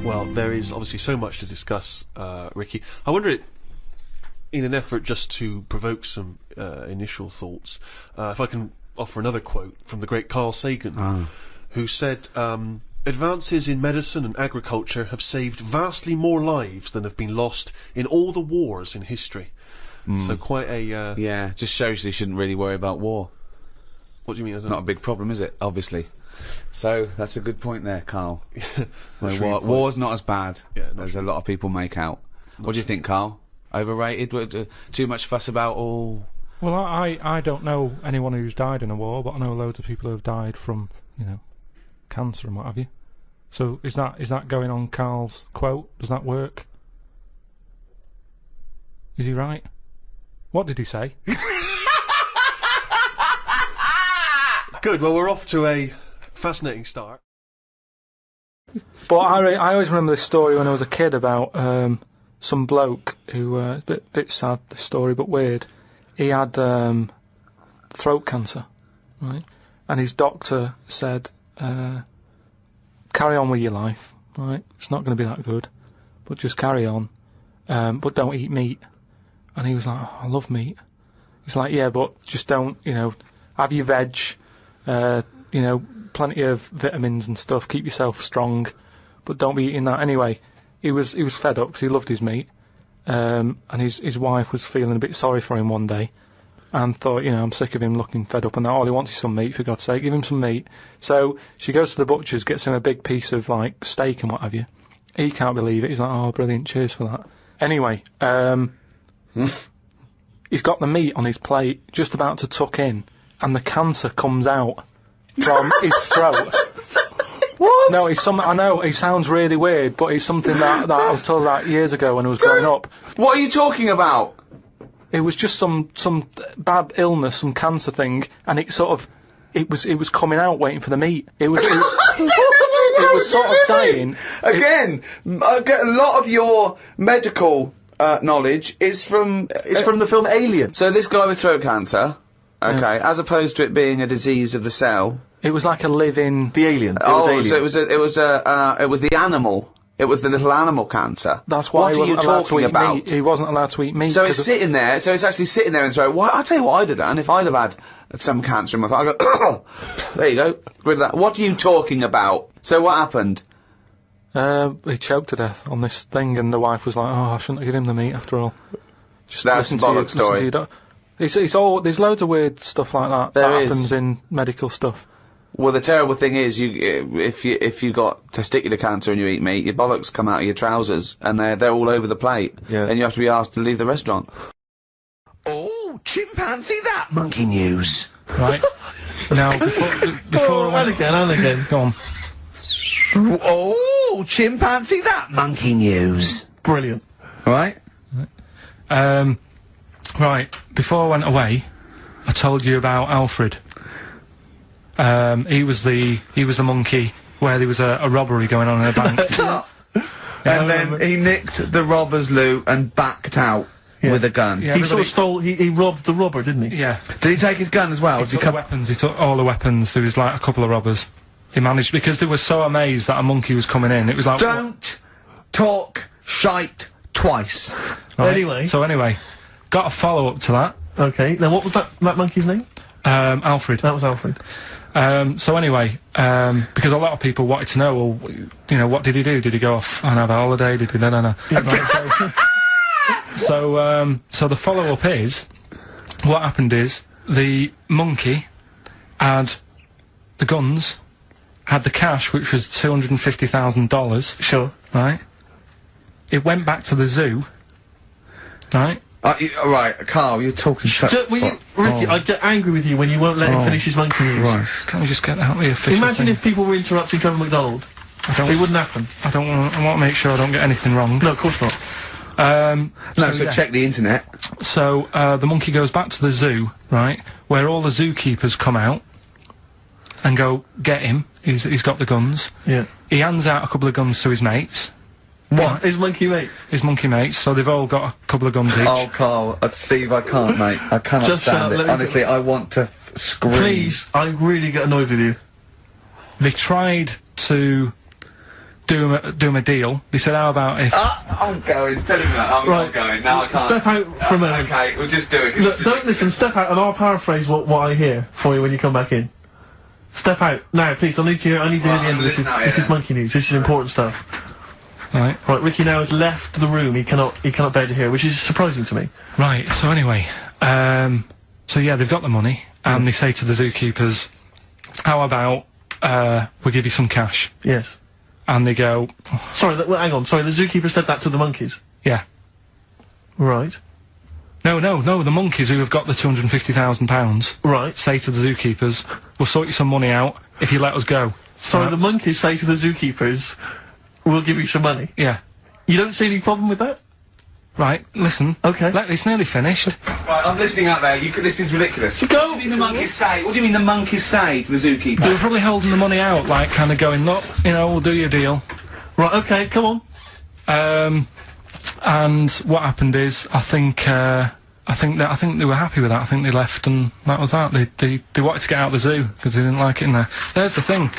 Well, there is obviously so much to discuss, Ricky. I wonder, in an effort just to provoke some initial thoughts, if I can offer another quote from the great Carl Sagan, who said, advances in medicine and agriculture have saved vastly more lives than have been lost in all the wars in history. So quite a... yeah, just shows you shouldn't really worry about war. What do you mean? It's not a big problem, is it? Obviously. So, that's a good point there, Karl. War's not as bad as a lot of people make out. What do you think, Karl? Overrated? Too much fuss about all... Well, I don't know anyone who's died in a war, but I know loads of people who have died from, you know, cancer and what have you. So, is that going on Karl's quote? Does that work? Is he right? What did he say? Good, well, we're off to a fascinating start. But I always remember this story when I was a kid about some bloke who, a bit sad, this story, but weird. He had throat cancer, right? And his doctor said, carry on with your life, right? It's not going to be that good, but just carry on, but don't eat meat. And he was like, oh, I love meat. He's like, yeah, but just don't, you know, have your veg, you know, plenty of vitamins and stuff, keep yourself strong, but don't be eating that. Anyway, he was fed up because he loved his meat, and his wife was feeling a bit sorry for him one day, and thought, you know, I'm sick of him looking fed up and that, all he wants is some meat, for God's sake, give him some meat. So she goes to the butcher's, gets him a big piece of, like, steak and what have you. He can't believe it, he's like, oh, brilliant, cheers for that. Anyway, he's got the meat on his plate, just about to tuck in, and the cancer comes out from his throat. What? No, I know, it sounds really weird, but it's something that I was told about years ago when I was growing up. What are you talking about? It was just some bad illness, some cancer thing, and it sort of, it was coming out waiting for the meat. It was sort of dying. Again, a lot of your medical knowledge is from the film Alien. So this guy with throat cancer, okay, as opposed to it being a disease of the cell. It was like a living... The alien. So it was the animal. It was the little animal cancer. That's why he wasn't allowed to eat meat. He wasn't allowed to eat meat. So it's sitting there. So it's actually sitting there in the throat. Why? I'll tell you what I'd have done if I'd have had some cancer in my throat. I'd go, there you go, rid of that. What are you talking about? So what happened? He choked to death on this thing, and the wife was like, "Oh, I shouldn't have given him the meat after all." Just that's a bollock story. It's all. There's loads of weird stuff like that that happens in medical stuff. Well, the terrible thing is, if you got testicular cancer and you eat meat, your bollocks come out of your trousers, and they're all over the plate, and you have to be asked to leave the restaurant. Oh, chimpanzee that monkey news. Right. Now, before and again. Go on. Oh, chimpanzee that monkey news. Brilliant. Right. Right. Before I went away, I told you about Alfred. He was the monkey where there was a robbery going on in a bank. And then he nicked the robber's loot and backed out with a gun. Yeah, he sort of stole. He robbed the robber, didn't he? Yeah. Did he take his gun as well? He took the weapons. He took all the weapons. There was like a couple of robbers. He managed, because they were so amazed that a monkey was coming in. It was like, don't talk shite twice. Right. Anyway, got a follow up to that. Okay. Now, what was that monkey's name? Alfred. That was Alfred. So anyway, because a lot of people wanted to know, well, you know, what did he do? Did he go off and have a holiday? Did he? No. Right, so the follow up is, what happened is the monkey had the guns, had the cash, which was $250,000. Sure. Right. It went back to the zoo. Right. Right, Karl, you're talking shit. Ricky, I get angry with you when you won't let him finish his monkey news. Right. Can't we just get out the official Imagine thing? if people were interrupting Trevor McDonald. It wouldn't happen. I want to make sure I don't get anything wrong. No, of course not. So check the internet. So, the monkey goes back to the zoo, right, where all the zookeepers come out and go, get him. He's got the guns. Yeah. He hands out a couple of guns to his mates. What? Right. His monkey mates? His monkey mates, so they've all got a couple of guns each. Oh, Karl, Steve, I can't, mate. I cannot Just stand it. Honestly, I want to scream. Please, I really get annoyed with you. They tried to do him a deal. They said, how about if... I'm going. Tell him that. I'm not going. Now I can't. Step out for a minute. Okay, we'll just do it. Look, don't listen. Step out, and I'll paraphrase what I hear for you when you come back in. Step out now, please. I need to hear the end of this. This is monkey news. This is important stuff. Right. Ricky now has left the room. He cannot bear to hear, which is surprising to me. Right. So anyway, so yeah, they've got the money, and they say to the zookeepers, "How about we give you some cash?" Yes. And they go, Sorry, hang on. Sorry, the zookeeper said that to the monkeys. Yeah. Right. No, the monkeys who have got the £250,000 Right. say to the zookeepers, we'll sort you some money out if you let us go. Sorry, the monkeys say to the zookeepers, we'll give you some money. Yeah. You don't see any problem with that? Right, listen. Okay. It's nearly finished. Right, I'm listening out there. This is ridiculous. Go! What do you mean the monkeys say? What do you mean the monkeys say to the zookeeper? They were probably holding the money out, like, kind of going, look, we'll do your deal. Right, okay, come on. And what happened is, I think they were happy with that. I think they left, and that was that. They wanted to get out of the zoo because they didn't like it in there. There's the thing.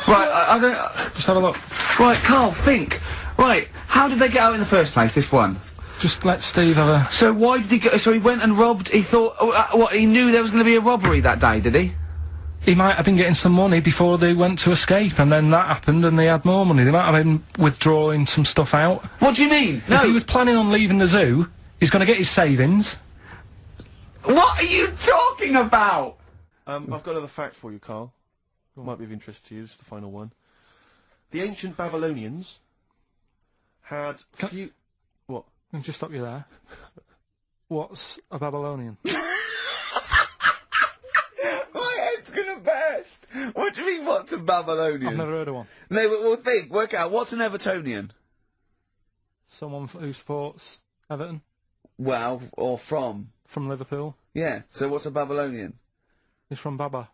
Right, I don't. Just have a look. Right, Karl, think. Right, how did they get out in the first place? This one. Just let Steve have a... So why did he go? So he went and robbed. He thought. What? He knew there was going to be a robbery that day, did he? He might have been getting some money before they went to escape, and then that happened, and they had more money. They might have been withdrawing some stuff out. What do you mean? No. If he was planning on leaving the zoo, he's going to get his savings. What are you talking about? I've got another fact for you, Karl. Might be of interest to you. This is the final one. The ancient Babylonians had few... What? I'll just stop you there. What's a Babylonian? My head's gonna burst. What do you mean, what's a Babylonian? I've never heard of one. No, but we'll think. Work out. What's an Evertonian? Someone who supports Everton. Well, or from. From Liverpool. Yeah, so what's a Babylonian? He's from Baba.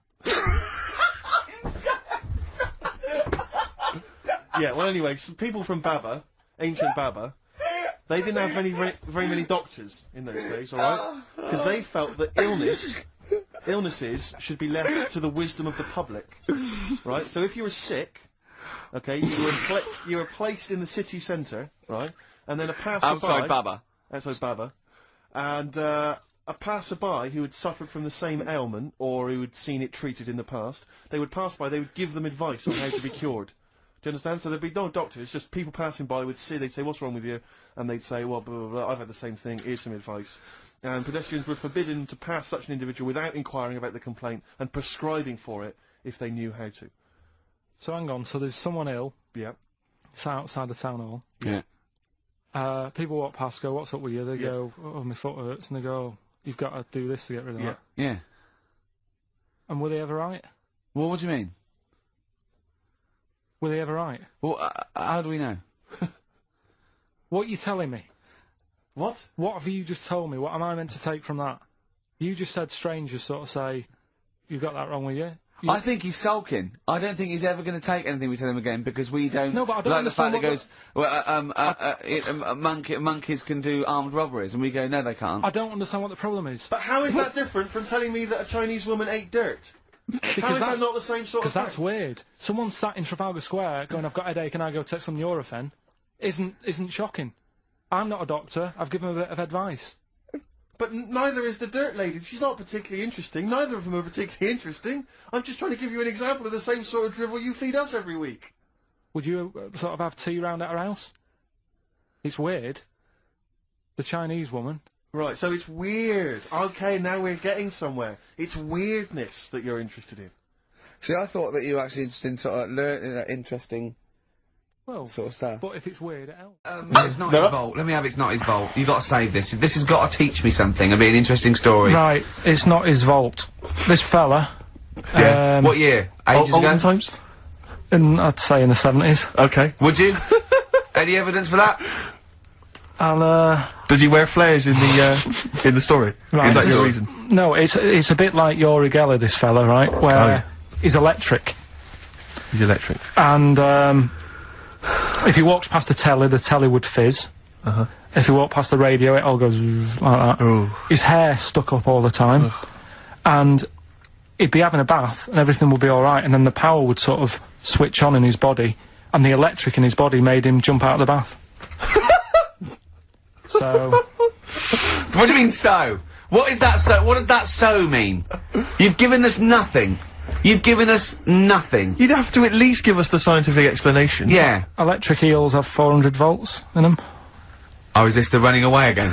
Yeah, well anyway, some people from Baba, ancient Baba, they didn't have very many doctors in those days, alright? Because they felt that illnesses should be left to the wisdom of the public, right? So if you were sick, okay, you were placed in the city centre, right? And then a passerby... Outside Baba. Outside Baba. And, a passerby who had suffered from the same ailment, or who had seen it treated in the past, they would pass by, they would give them advice on how to be cured. Do you understand? So there'd be no doctors, just people passing by would see, they'd say, what's wrong with you? And they'd say, well, blah, blah, blah, I've had the same thing, here's some advice. And pedestrians were forbidden to pass such an individual without inquiring about the complaint and prescribing for it if they knew how to. So hang on, so there's someone ill. Yeah. It's outside the town hall. Yeah. People walk past, go, what's up with you? They go, oh, my foot hurts, and they go, you've got to do this to get rid of that. Yeah. And were they ever right? Well, what do you mean? Were they ever right? Well, how do we know? What are you telling me? What? What have you just told me? What am I meant to take from that? You just said strangers sort of say, you've got that wrong with you. I think he's sulking. I don't think he's ever going to take anything we tell him again because we don't. No, but I don't like the fact understand that goes, monkeys can do armed robberies, and we go, no, they can't. I don't understand what the problem is. But how is that different from telling me that a Chinese woman ate dirt? How is that not the same sort of thing? Because that's weird. Someone sat in Trafalgar Square going, I've got a headache and I go take some Nurofen, isn't shocking. I'm not a doctor. I've given a bit of advice. But neither is the dirt lady. She's not particularly interesting. Neither of them are particularly interesting. I'm just trying to give you an example of the same sort of drivel you feed us every week. Would you sort of have tea round at her house? It's weird. The Chinese woman. Right, so it's weird. Okay, now we're getting somewhere. It's weirdness that you're interested in. See, I thought that you were actually interested in sort of interesting sort of stuff. But if it's weird, it helps. It's not his fault. Let me have it's not his fault. You've got to save this. This has got to teach me something. It'll be an interesting story. Right, it's not his vault. This fella... Yeah. What year? Ages ago? Olden times? I'd say in the 70s. Okay. Would you? Any evidence for that? And, Does he wear flares in the story? Right, Is that your reason? No, it's a bit like Yuri Geller, this fella, right? Where he's electric. He's electric. And, if he walks past the telly would fizz. If he walked past the radio, it all goes like that. Oh. His hair stuck up all the time. And he'd be having a bath and everything would be alright, and then the power would sort of switch on in his body, and the electric in his body made him jump out of the bath. So... What do you mean, so? What is that so? What does that so mean? You've given us nothing. You've given us nothing. You'd have to at least give us the scientific explanation. Yeah. Electric eels have 400 volts in them. Oh, is this the running away again?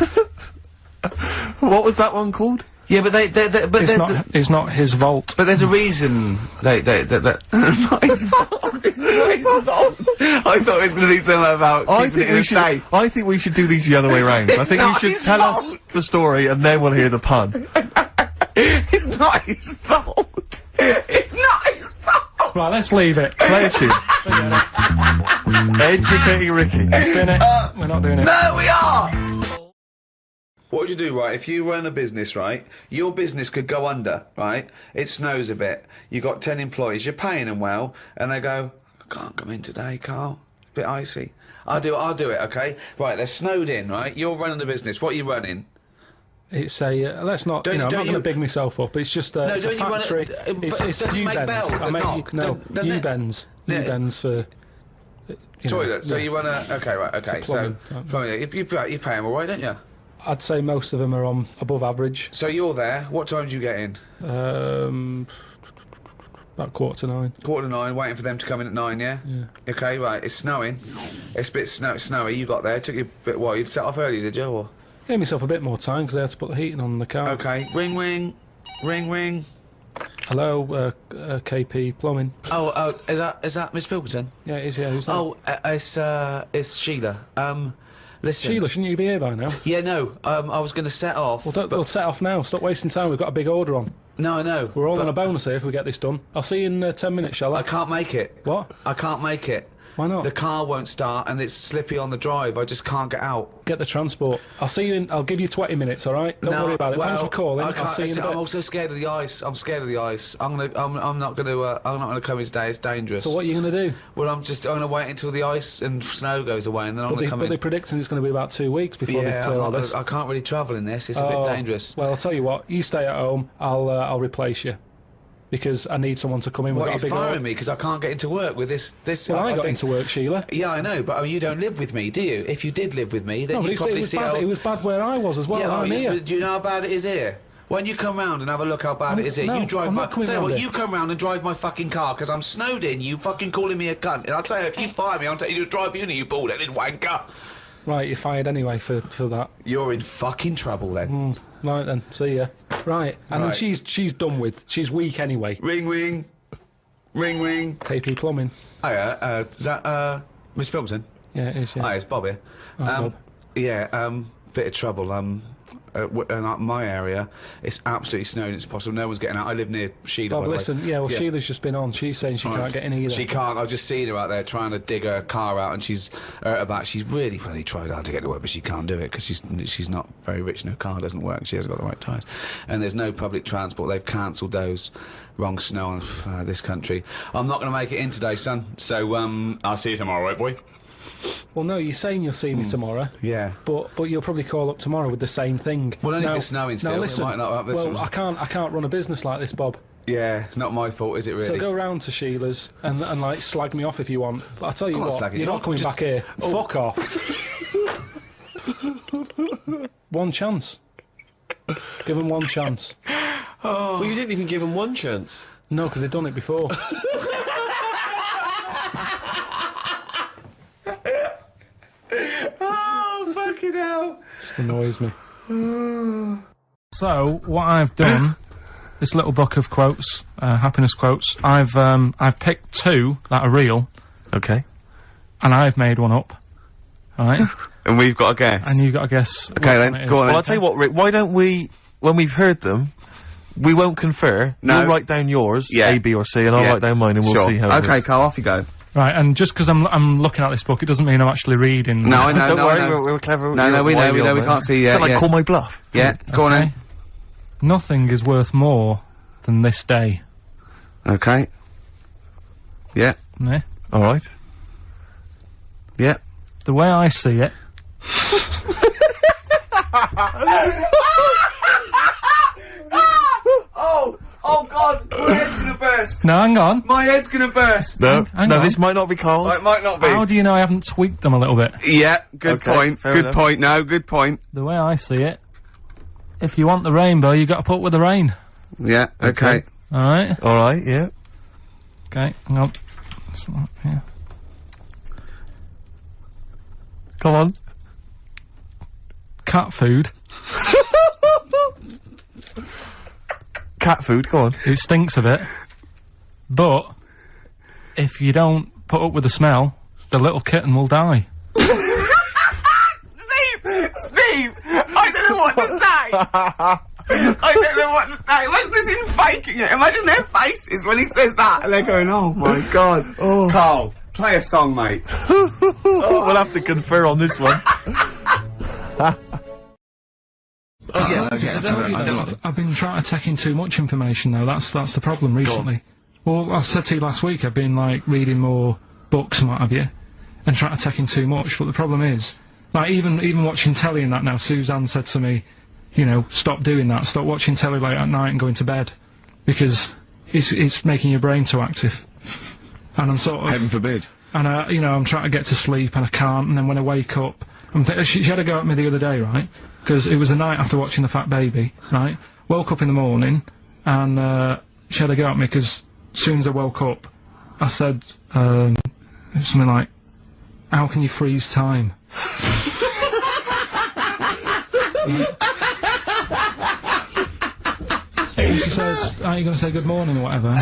What was that one called? Yeah, but It's not his vault. But there's a reason that not his fault. It's not his fault. I thought it was going to be something about keeping it safe. I think we should do these the other way round. I think you should tell us the story and then we'll hear the pun. It's not his fault. It's not his fault. Right, let's leave it. Play a tune. Educating Ricky. Finish. We're not doing it. No, we are. What would you do, right, if you run a business, right, your business could go under, right, it snows a bit, you got 10 employees, you're paying them well, and they go, I can't come in today, Carl, a bit icy. I'll do it, okay? Right, they're snowed in, right, you're running the business, what are you running? It's a, let's not, I'm not going to big myself up, it's just it's a factory, it's U-bends, U-bends, U-bends for... Toilet, so you run okay, so, plumbing, you pay them all right, don't you? I'd say most of them are on above average. So you're there. What time do you get in? About 8:45. 8:45, waiting for them to come in at 9, yeah? Yeah. Okay, right, it's snowing. It's a bit snowy, you got there. It took you a bit while. You'd set off early, did you? Or? Gave myself a bit more time because I had to put the heating on the car. Okay, ring, ring. Ring, ring. Hello, KP Plumbing. Oh, is that Miss Pilkington? Yeah, it is, yeah, who's that? Oh, it's Sheila. Listen. Sheila, shouldn't you be here by now? Yeah, no, I was going to set off. Well, we'll set off now. Stop wasting time. We've got a big order on. No, I know. We're all on a bonus here if we get this done. I'll see you in 10 minutes, shall I? I can't make it. What? I can't make it. Why not? The car won't start and it's slippy on the drive. I just can't get out. Get the transport. I'll see you in... I'll give you 20 minutes, alright? Don't worry about it. Thanks for calling. I'll see you in a bit. I'm also scared of the ice. I'm scared of the ice. I'm not gonna come in today. It's dangerous. So what are you gonna do? Well, I'm gonna wait until the ice and snow goes away and then I'm gonna come in. But they're predicting it's gonna be about 2 weeks before they clear all this. I can't really travel in this. It's a bit dangerous. Well, I'll tell you what. You stay at home. I'll replace you. Because I need someone to come in with a big order. What, you're firing me because I can't get into work with this... Well, I got into work, Sheila. Yeah, I know, but you don't live with me, do you? If you did live with me, then you'd probably see how... It was bad where I was as well, yeah, I'm here. Do you know how bad it is here? When you come round and have a look how bad it is here, no, you drive I'm my... not coming Tell you what, round you come round and drive my fucking car because I'm snowed in, you fucking calling me a cunt. And I'll tell you, if you fire me, I'll take you to drive uni, you bald-headed wanker. Right, you're fired anyway for that. You're in fucking trouble then. Right then, see ya. Right, and then she's done with. She's weak anyway. Ring, ring. Ring, ring. KP Plumbing. Hiya, is that, Miss Pilkington? Yeah, it is, yeah. Hi, it's Bob here. Bob. Yeah, bit of trouble, in my area, it's absolutely snowing, it's possible, no one's getting out. I live near Sheila, Bob, listen, Sheila's just been on, she's saying she can't get in either. She can't, I've just seen her out there trying to dig her car out and she's hurt her back. She's really tried hard to get to work, but she can't do it because she's not very rich and her car doesn't work, she hasn't got the right tyres. And there's no public transport, they've cancelled those. Wrong snow on this country. I'm not going to make it in today, son, so I'll see you tomorrow, right, boy? Well, no, you're saying you'll see me tomorrow. Yeah. But you'll probably call up tomorrow with the same thing. Well, only if it's snowing still. No, listen, it might not well, I can't run a business like this, Bob. Yeah, it's not my fault, is it really? So go round to Sheila's and like slag me off if you want. But I'll tell you what, you're not coming back here. Oh. Fuck off. One chance. Give them one chance. Oh. Well, you didn't even give them one chance. No, because they've done it before. Oh, fucking hell. Just annoys me. So, what I've done, this little book of quotes, happiness quotes, I've picked 2 that are real. Okay. And I've made one up. Alright? And we've got to guess. And you've got to guess. Okay, then, go on. Well, I'll tell you what, Rick, why don't we, when we've heard them, we won't confer. No. You'll write down yours, A, B, or C, and I'll write down mine, and we'll see how it Okay, Carl, off you go. Right, and just because I'm looking at this book, it doesn't mean I'm actually reading. No, I know. Don't worry, we're clever. No, we know, we can't see yet. Like, call my bluff. Yeah, go on then. Nothing is worth more than this day. Okay. Yeah. Yeah. Alright. Yeah. The way I see it... Oh God! My head's gonna burst. No, hang on. My head's gonna burst. No, Hang on. this might not be Karl's. It might not be. How do you know I haven't tweaked them a little bit? Yeah, good Okay, point. fair Good enough. point. No, good point. The way I see it, if you want the rainbow, you got to put up with the rain. Yeah, okay. All right. All right, yeah. Okay. Hang on. Yeah. Come on. Cat food. Cat food, go on. It stinks a bit, but if you don't put up with the smell, the little kitten will die. Steve! I don't know what to say! I don't know what to say. Imagine this in faking it. Imagine their faces when he says that, and they're going, oh my god. Oh. Karl, play a song, mate. We'll have to confer on this one. I've been trying to take in too much information though. That's the problem recently. Well, I said to you last week, I've been like reading more books and what have you, and trying to take in too much. But the problem is, like even watching telly and that now. Suzanne said to me, you know, stop doing that. Stop watching telly late at night and going to bed, because it's making your brain too active. And I'm sort of Heaven forbid. And you know, I'm trying to get to sleep and I can't. And then when I wake up, she had a go at me the other day, right? Because it was the night after watching The Fat Baby, right? Woke up in the morning, and she had a go at me because as soon as I woke up, I said something like, "How can you freeze time?" And she says, "Are you going to say good morning or whatever?" I'm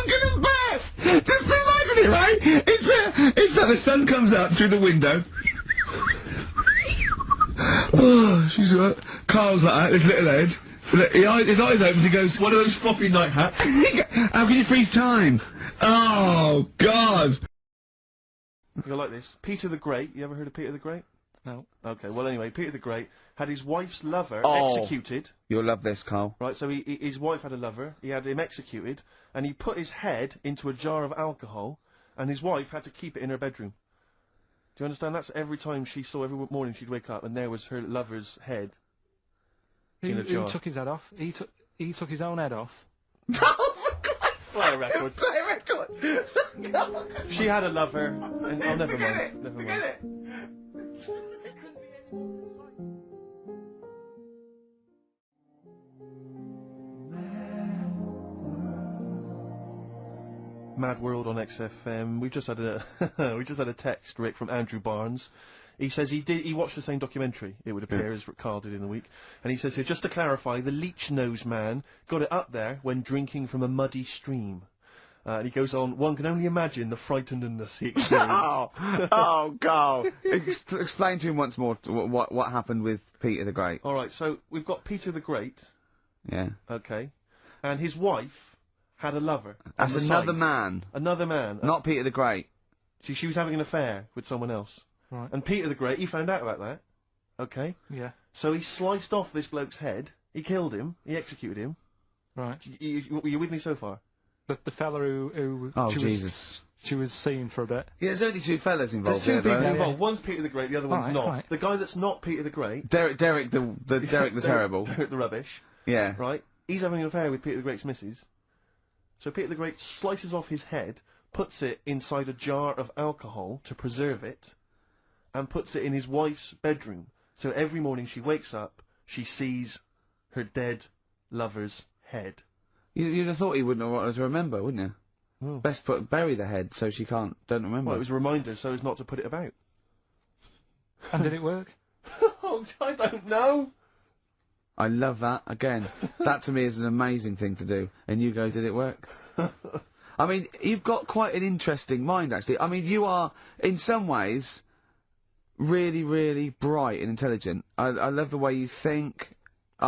gonna burst! Just imagine it, right? It's that the sun comes out through the window. Oh, she's right. Karl's like that, his little head. His eyes open, he goes, One of those floppy night hats. how can you freeze time? Oh, God! You're like this. Peter the Great, you ever heard of Peter the Great? No. Okay, well anyway, Peter the Great had his wife's lover Oh. executed. You'll love this, Karl. Right, so his wife had a lover, he had him executed, and he put his head into a jar of alcohol, and his wife had to keep it in her bedroom. Do you understand? That's every time she saw, every morning she'd wake up, and there was her lover's head in a jar. Who took his head off? He took his own head off. Play a record. Play a record! She had a lover, and oh, never mind. Never mind. it! Mad World on XFM. We just had a text, Rick, from Andrew Barnes. He says he watched the same documentary, it would appear, as Karl did in the week. And he says here, just to clarify, the leech nose man got it up there when drinking from a muddy stream. And he goes on, one can only imagine the frightenedness he experienced. Oh, Karl. Explain to him once more what happened with Peter the Great. Alright, so we've got Peter the Great. Yeah. Okay. And his wife had a lover. That's another man. Another man. Not Peter the Great. She was having an affair with someone else. Right. And Peter the Great, he found out about that. Okay? Yeah. So he sliced off this bloke's head, he killed him, he executed him. Right. You with me so far? The fella who Oh, she Jesus. she was seeing for a bit. Yeah, there's only two fellas involved. There's two here, people though. involved. One's Peter the Great, the other one's Alright, not. alright. The guy that's not Peter the Great... Derek the Terrible. Derek the Rubbish. Yeah. Right? He's having an affair with Peter the Great's missus. So Peter the Great slices off his head, puts it inside a jar of alcohol to preserve it, and puts it in his wife's bedroom. So every morning she wakes up, she sees her dead lover's head. You'd have thought he wouldn't have wanted her to remember, wouldn't you? Oh. Best bury the head so she don't remember. Well, it was a reminder so as not to put it about. And did it work? Oh, I don't know. I love that. Again, that to me is an amazing thing to do. And you go, did it work? I mean, you've got quite an interesting mind, actually. I mean, you are, in some ways, really, really bright and intelligent. I love the way you think.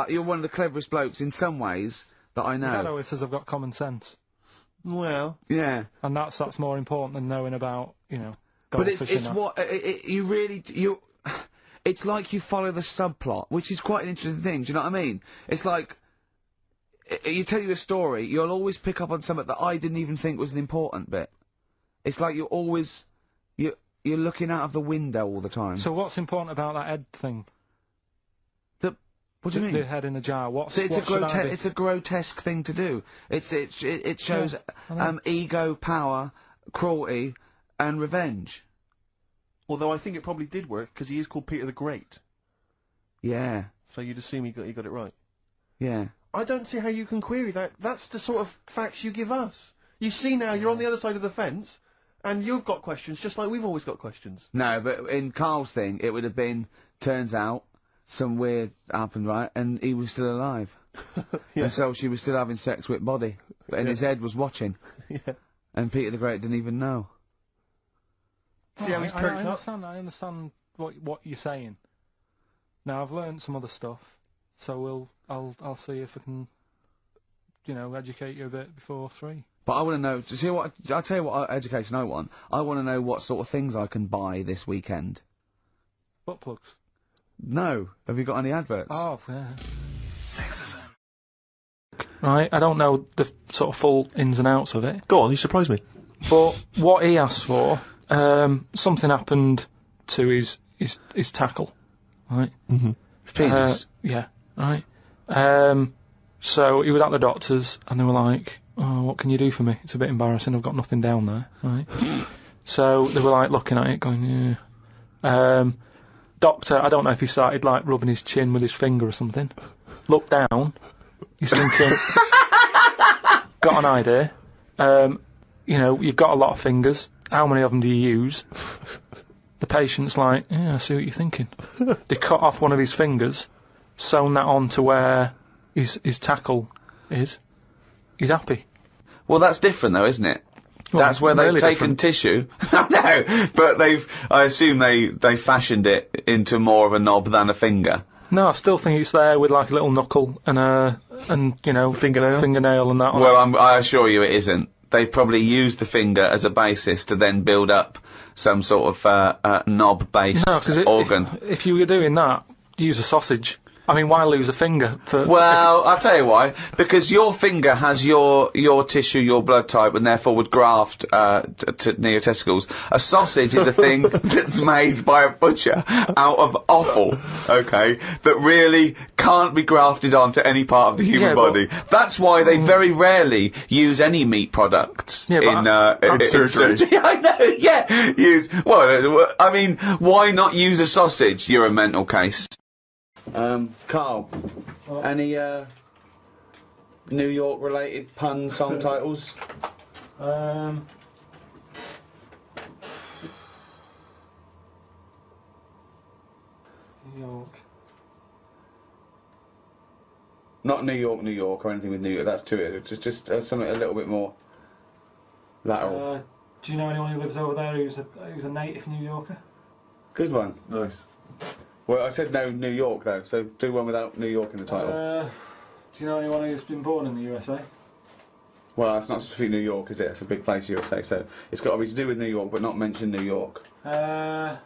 You're one of the cleverest blokes in some ways that I know. Hello, it says I've got common sense. Well, yeah. And that's more important than knowing about, you know, But it's goldfish and that. what you really it's like you follow the subplot, which is quite an interesting thing. Do you know what I mean? It's like you tell you a story, you'll always pick up on something that I didn't even think was an important bit. It's like you're always you're looking out of the window all the time. So what's important about that Ed thing? What do you mean? The head in the jar. It's a grotesque thing to do. It shows ego, power, cruelty, and revenge. Although I think it probably did work because he is called Peter the Great. Yeah. So you'd assume he got it right. Yeah. I don't see how you can query that. That's the sort of facts you give us. You see now, you're on the other side of the fence, and you've got questions just like we've always got questions. No, but in Karl's thing, it would have been, turns out, some weird happened, right, and he was still alive. Yeah. And so she was still having sex with body, and his head was watching. Yeah. And Peter the Great didn't even know. See how he's perked up? I understand what you're saying. Now, I've learned some other stuff, so I'll see if I can, educate you a bit before 3. But I want to know, see what, I'll tell you what education I want. I want to know what sort of things I can buy this weekend. Butt plugs? No. Have you got any adverts? Oh, yeah. Right, I don't know the sort of full ins and outs of it. Go on, you surprised me. But what he asked for, something happened to his tackle, right? Mm-hmm. His penis? Yeah, right. So he was at the doctor's, and they were like, "Oh, what can you do for me? It's a bit embarrassing, I've got nothing down there," right? So they were like looking at it, going, "Yeah." Doctor, I don't know if he started like rubbing his chin with his finger or something. Looked down, he's thinking, got an idea. You've got a lot of fingers. How many of them do you use? The patient's like, yeah, I see what you're thinking. They cut off one of his fingers, sewn that on to where his tackle is. He's happy. Well, that's different though, isn't it? Well, that's where they've really taken tissue. No, but I assume they fashioned it into more of a knob than a finger. No, I still think it's there with like a little knuckle and fingernail and that on Well, I assure you it isn't. They've probably used the finger as a basis to then build up some sort of knob-based organ. If you were doing that, use a sausage. I mean, why lose a finger? Well, I'll tell you why. Because your finger has your tissue, your blood type, and therefore would graft near your testicles. A sausage is a thing that's made by a butcher out of offal, okay, that really can't be grafted onto any part of the human body. That's why they very rarely use any meat products in surgery. I know, yeah. I mean, why not use a sausage? You're a mental case. Karl, any New York related pun song titles? New York. Not New York or anything with New York, that's too it. Just something a little bit more lateral. Do you know anyone who lives over there who's a native New Yorker? Good one. Nice. Well, I said no New York though, so do one without New York in the title. Do you know anyone who's been born in the USA? Well, that's not specifically New York, is it? It's a big place, USA, so it's got to be to do with New York, but not mention New York. Well,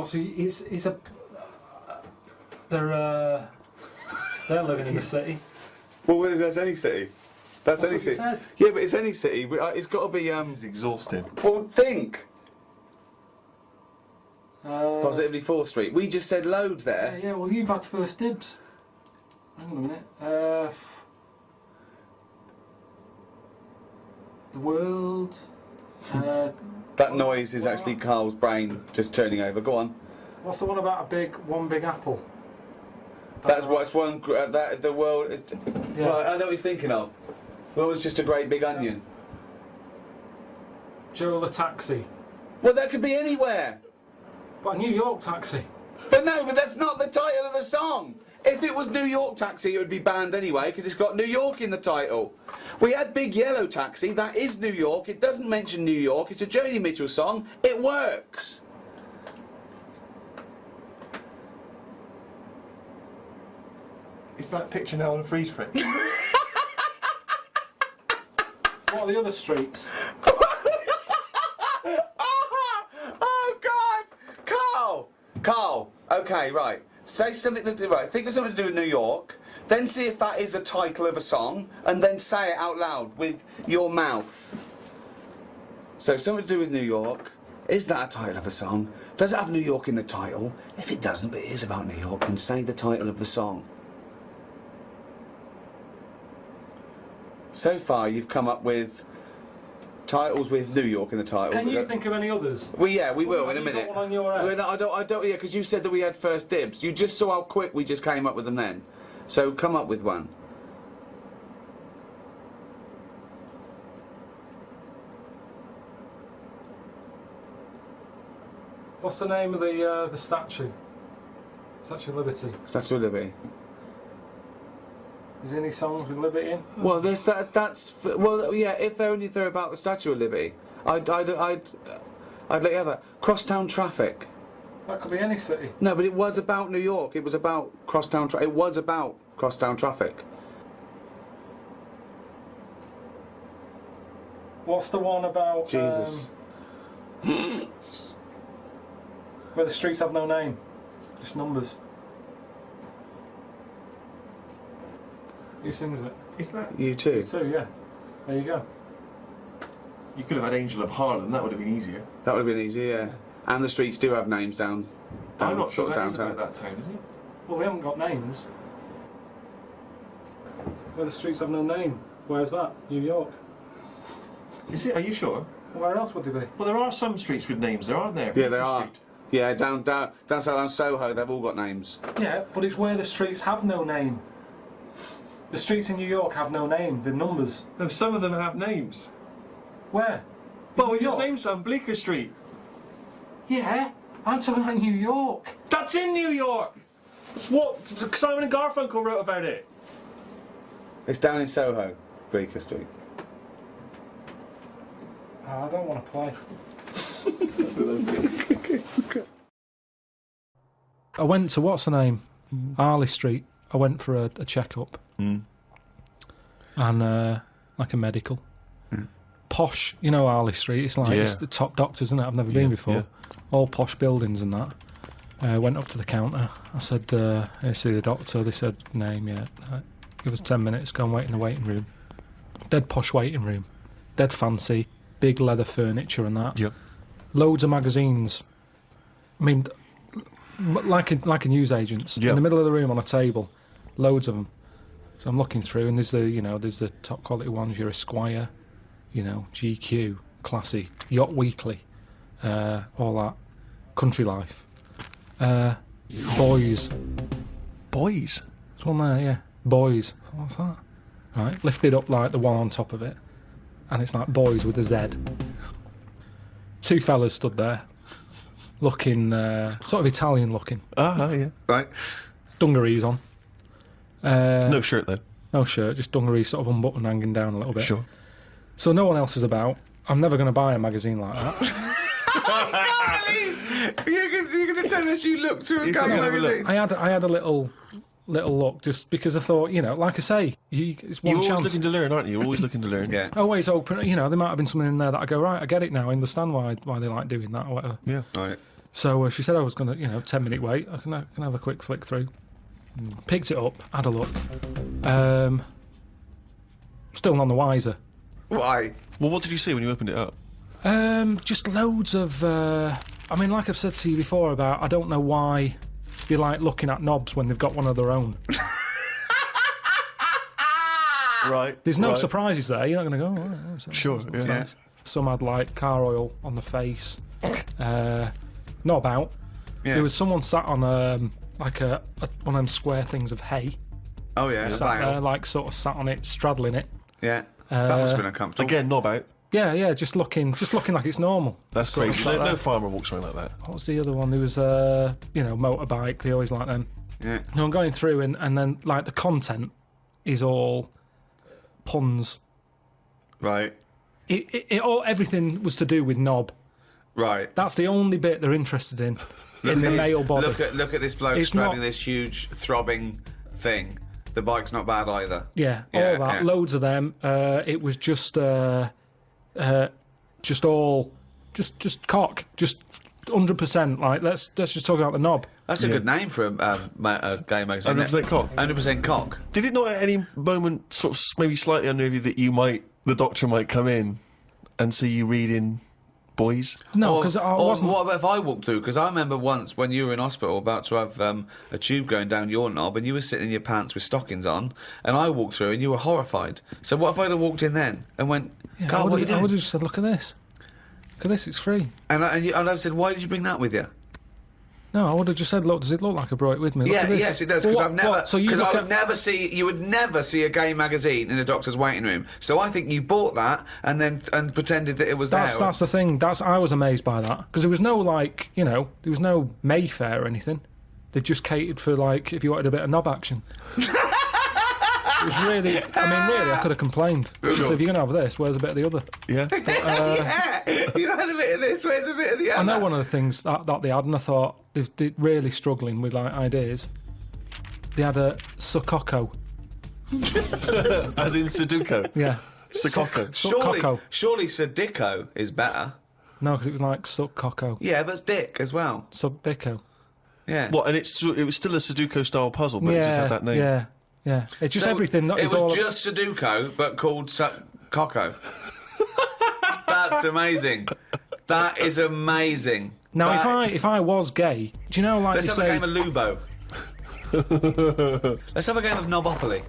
so it's a... They're living in the city. Well, that's any city. That's any city. Yeah, but it's any city. It's got to be. It's exhausting. Well, think. Positively 4th Street. We just said loads there. Yeah. Well, you've had first dibs. Hang on a minute. The world. That noise is actually Karl's brain just turning over. Go on. What's the one about one big apple? That's what's one. That the world is. Yeah. Well, I know what he's thinking of. The world is just a great big onion. Joe the taxi. Well, that could be anywhere. But a New York taxi. But no, but that's not the title of the song. If it was New York Taxi, it would be banned anyway, because it's got New York in the title. We had Big Yellow Taxi, that is New York, it doesn't mention New York, it's a Joni Mitchell song, it works. It's that picture now on a freeze frame. What are the other streets? Oh God! Karl! Okay, right. Say something think of something to do with New York, then see if that is a title of a song, and then say it out loud with your mouth. So something to do with New York. Is that a title of a song? Does it have New York in the title? If it doesn't, but it is about New York, then say the title of the song. So far, you've come up with titles with New York in the title. Can you think of any others? We will in a minute. Got one on your head? I don't. Yeah, because you said that we had first dibs. You just saw how quick we just came up with them then. So come up with one. What's the name of the statue? Statue of Liberty. Statue of Liberty. Is there any songs with Liberty in? Well, there's well, yeah. If they're about the Statue of Liberty, I'd let you have that. Crosstown Traffic. That could be any city. No, but it was about New York. It was about crosstown traffic. It was about crosstown traffic. What's the one about? Jesus. Where the streets have no name, just numbers. Who sings it? Isn't that? You too. Too, yeah. There you go. You could have had Angel of Harlem. That would have been easier. That would have been easy, yeah. And the streets do have names down I'm not sure sort that of is downtown. about that town, is it? Well, they haven't got names. Where the streets have no name. Where's that? New York. Is it? Are you sure? Where else would they be? Well, there are some streets with names there, aren't there? Yeah, there Baker are. Street. Yeah, down Soho, they've all got names. Yeah, but it's where the streets have no name. The streets in New York have no name. They're numbers. No, some of them have names. Where? Well, we New just York? named some. Bleecker Street. Yeah, I'm talking about New York. That's in New York! It's what Simon and Garfunkel wrote about it. It's down in Soho, Bleecker Street. I don't want to play. I went to, what's the name? Harley Street. I went for a checkup. And like a medical. Posh, you know Harley Street, it's like it's the top doctors, isn't it? I've never been before. All posh buildings and that. Went up to the counter. I said, I see the doctor. They said, name, yeah. Give us 10 minutes, go and wait in the waiting room. Dead posh waiting room. Dead fancy. Big leather furniture and that. Yep. Loads of magazines. I mean, like a newsagent's. In the middle of the room on a table. Loads of them. So I'm looking through, and there's the top quality ones, your Esquire, GQ, Classy, Yacht Weekly, all that. Country Life. Boys. Boys? There's one there, yeah. Boys. What's that? Right, lifted up like the one on top of it. And it's like Boys with a Z. Two fellas stood there, looking, sort of Italian looking. Yeah. Right. Dungarees on. No shirt, though. No shirt, just dungarees sort of unbuttoned, hanging down a little bit. Sure. So no one else is about. I'm never going to buy a magazine like that. You're going to tell us you looked through a Gay magazine? I had a little look, just because I thought, like I say, it's one You're chance. always looking to learn, aren't you? You're always looking to learn. Yeah. Always open, there might have been something in there that I go, right, I get it now, I understand why they like doing that or whatever. Yeah. Right. So she said I was going to, 10-minute wait, I can have a quick flick through. Picked it up, had a look. Still none the wiser. Why? Well, what did you see when you opened it up? Just loads of, like I've said to you before about, I don't know why they like looking at knobs when they've got one of their own. Right. There's no surprises there. You're not going to go, oh, Sure, yeah. Nice. Some had like car oil on the face. Knob out. Yeah. There was someone sat on one of them square things of hay. Oh, yeah. Sat there, sort of sat on it, straddling it. Yeah. That must have been uncomfortable. Again, knob out. Yeah, just looking like it's normal. That's Sort of crazy. like No that. farmer walks around like that. What was the other one? There was, motorbike. They always like them. Yeah. No, I'm going through and then, like, the content is all puns. Right. Everything was to do with knob. Right. That's the only bit they're interested in the male body. Look at this bloke It's straddling not- this huge throbbing thing. The bike's not bad either. Yeah, Yeah, all that. yeah. Loads of them. It was just cock. Just 100%. Like, let's just talk about the knob. That's a good name for a gay magazine. 100% cock. 100% cock. Did it not at any moment sort of maybe slightly unnerve you that the doctor might come in and see you reading boys. No, because I wasn't. What about if I walked through? Because I remember once when you were in hospital about to have a tube going down your knob and you were sitting in your pants with stockings on and I walked through and you were horrified. So what if I'd have walked in then and went, Karl, what are you doing? I would have just said, look at this. Look at this, it's free. And I said, why did you bring that with you? No, I would have just said, look, does it look like I brought it with me? Look at this. Yes, it does, because you would never see a gay magazine in a doctor's waiting room. So I think you bought that and pretended that it was there. That's the thing. I was amazed by that, because there was no, like, you know, there was no Mayfair or anything. They just catered for, like, if you wanted a bit of knob action. It was really, I could have complained. Sure. So if you're going to have this, where's a bit of the other? Yeah. Yeah, you had a bit of this, where's a bit of the other? I know one of the things that they had, and I thought, they're really struggling with, like, ideas. They had a Sukoko. As in Sudoku? Yeah. Sukoko. Surely Sudiko is better. No, because it was like Sukoko. Yeah, but it's Dick as well. Subdico. Yeah. What, and it was still a Sudoku-style puzzle, but it just had that name. Yeah. Yeah, it's just everything. It was just Sudoku, but called Coco. That's amazing. That is amazing. Now, if I was gay, do you know, like, let's have a game of Lubo. Let's have a game of Knobopoly.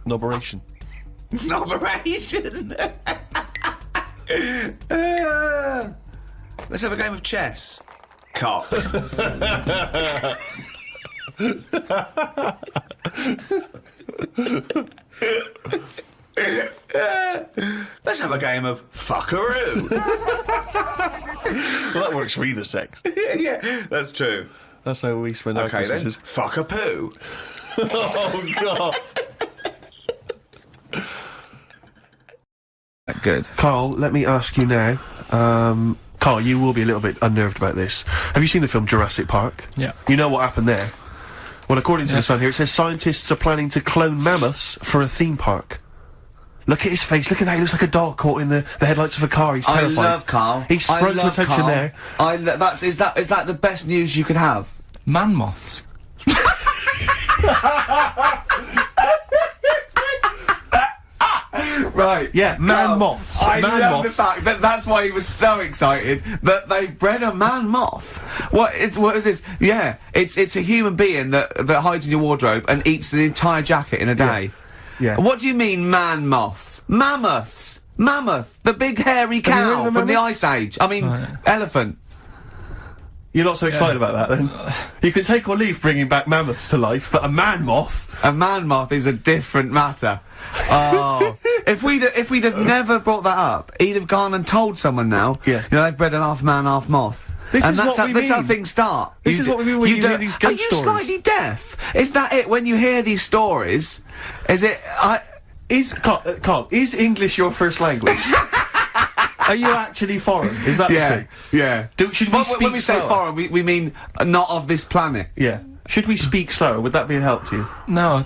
Noberation. Noberation. Let's have a game of chess. Cock. Let's have a game of fuckaroo. Well, that works for either sex. Yeah, that's true. That's how we spend our Christmases. Then, fuck a poo. Oh, God. Good. Karl, let me ask you now. Karl, you will be a little bit unnerved about this. Have you seen the film Jurassic Park? Yeah. You know what happened there? Well, according to the Sun here, it says scientists are planning to clone mammoths for a theme park. Look at his face. Look at that. He looks like a dog caught in the headlights of a car. He's terrified. I love Karl. He's sprung to attention Karl. there. Is that the best news you could have? Man moths. Right, yeah, man moths. I man love moths. the fact that that's why he was so excited that they bred a man moth. What is this? Yeah, it's a human being that hides in your wardrobe and eats an entire jacket in a day. Yeah. What do you mean, man moths? Mammoths. Mammoth, the big hairy cow from the Ice Age. I mean, elephant. You're not so excited about that, then? You can take or leave bringing back mammoths to life, but a man moth... A man moth is a different matter. Oh. If we'd have never brought that up, he'd have gone and told someone now, you know, they've bred an half man, half moth. This is how things start. This is what we mean when you hear these ghost stories. Are you slightly deaf? Is that it when you hear these stories? Is it... Karl, is English your first language? Are you actually foreign? Is that the thing? Yeah. Should we speak when we slower? say foreign, we mean not of this planet. Yeah. Should we speak slower? Would that be a help to you? No,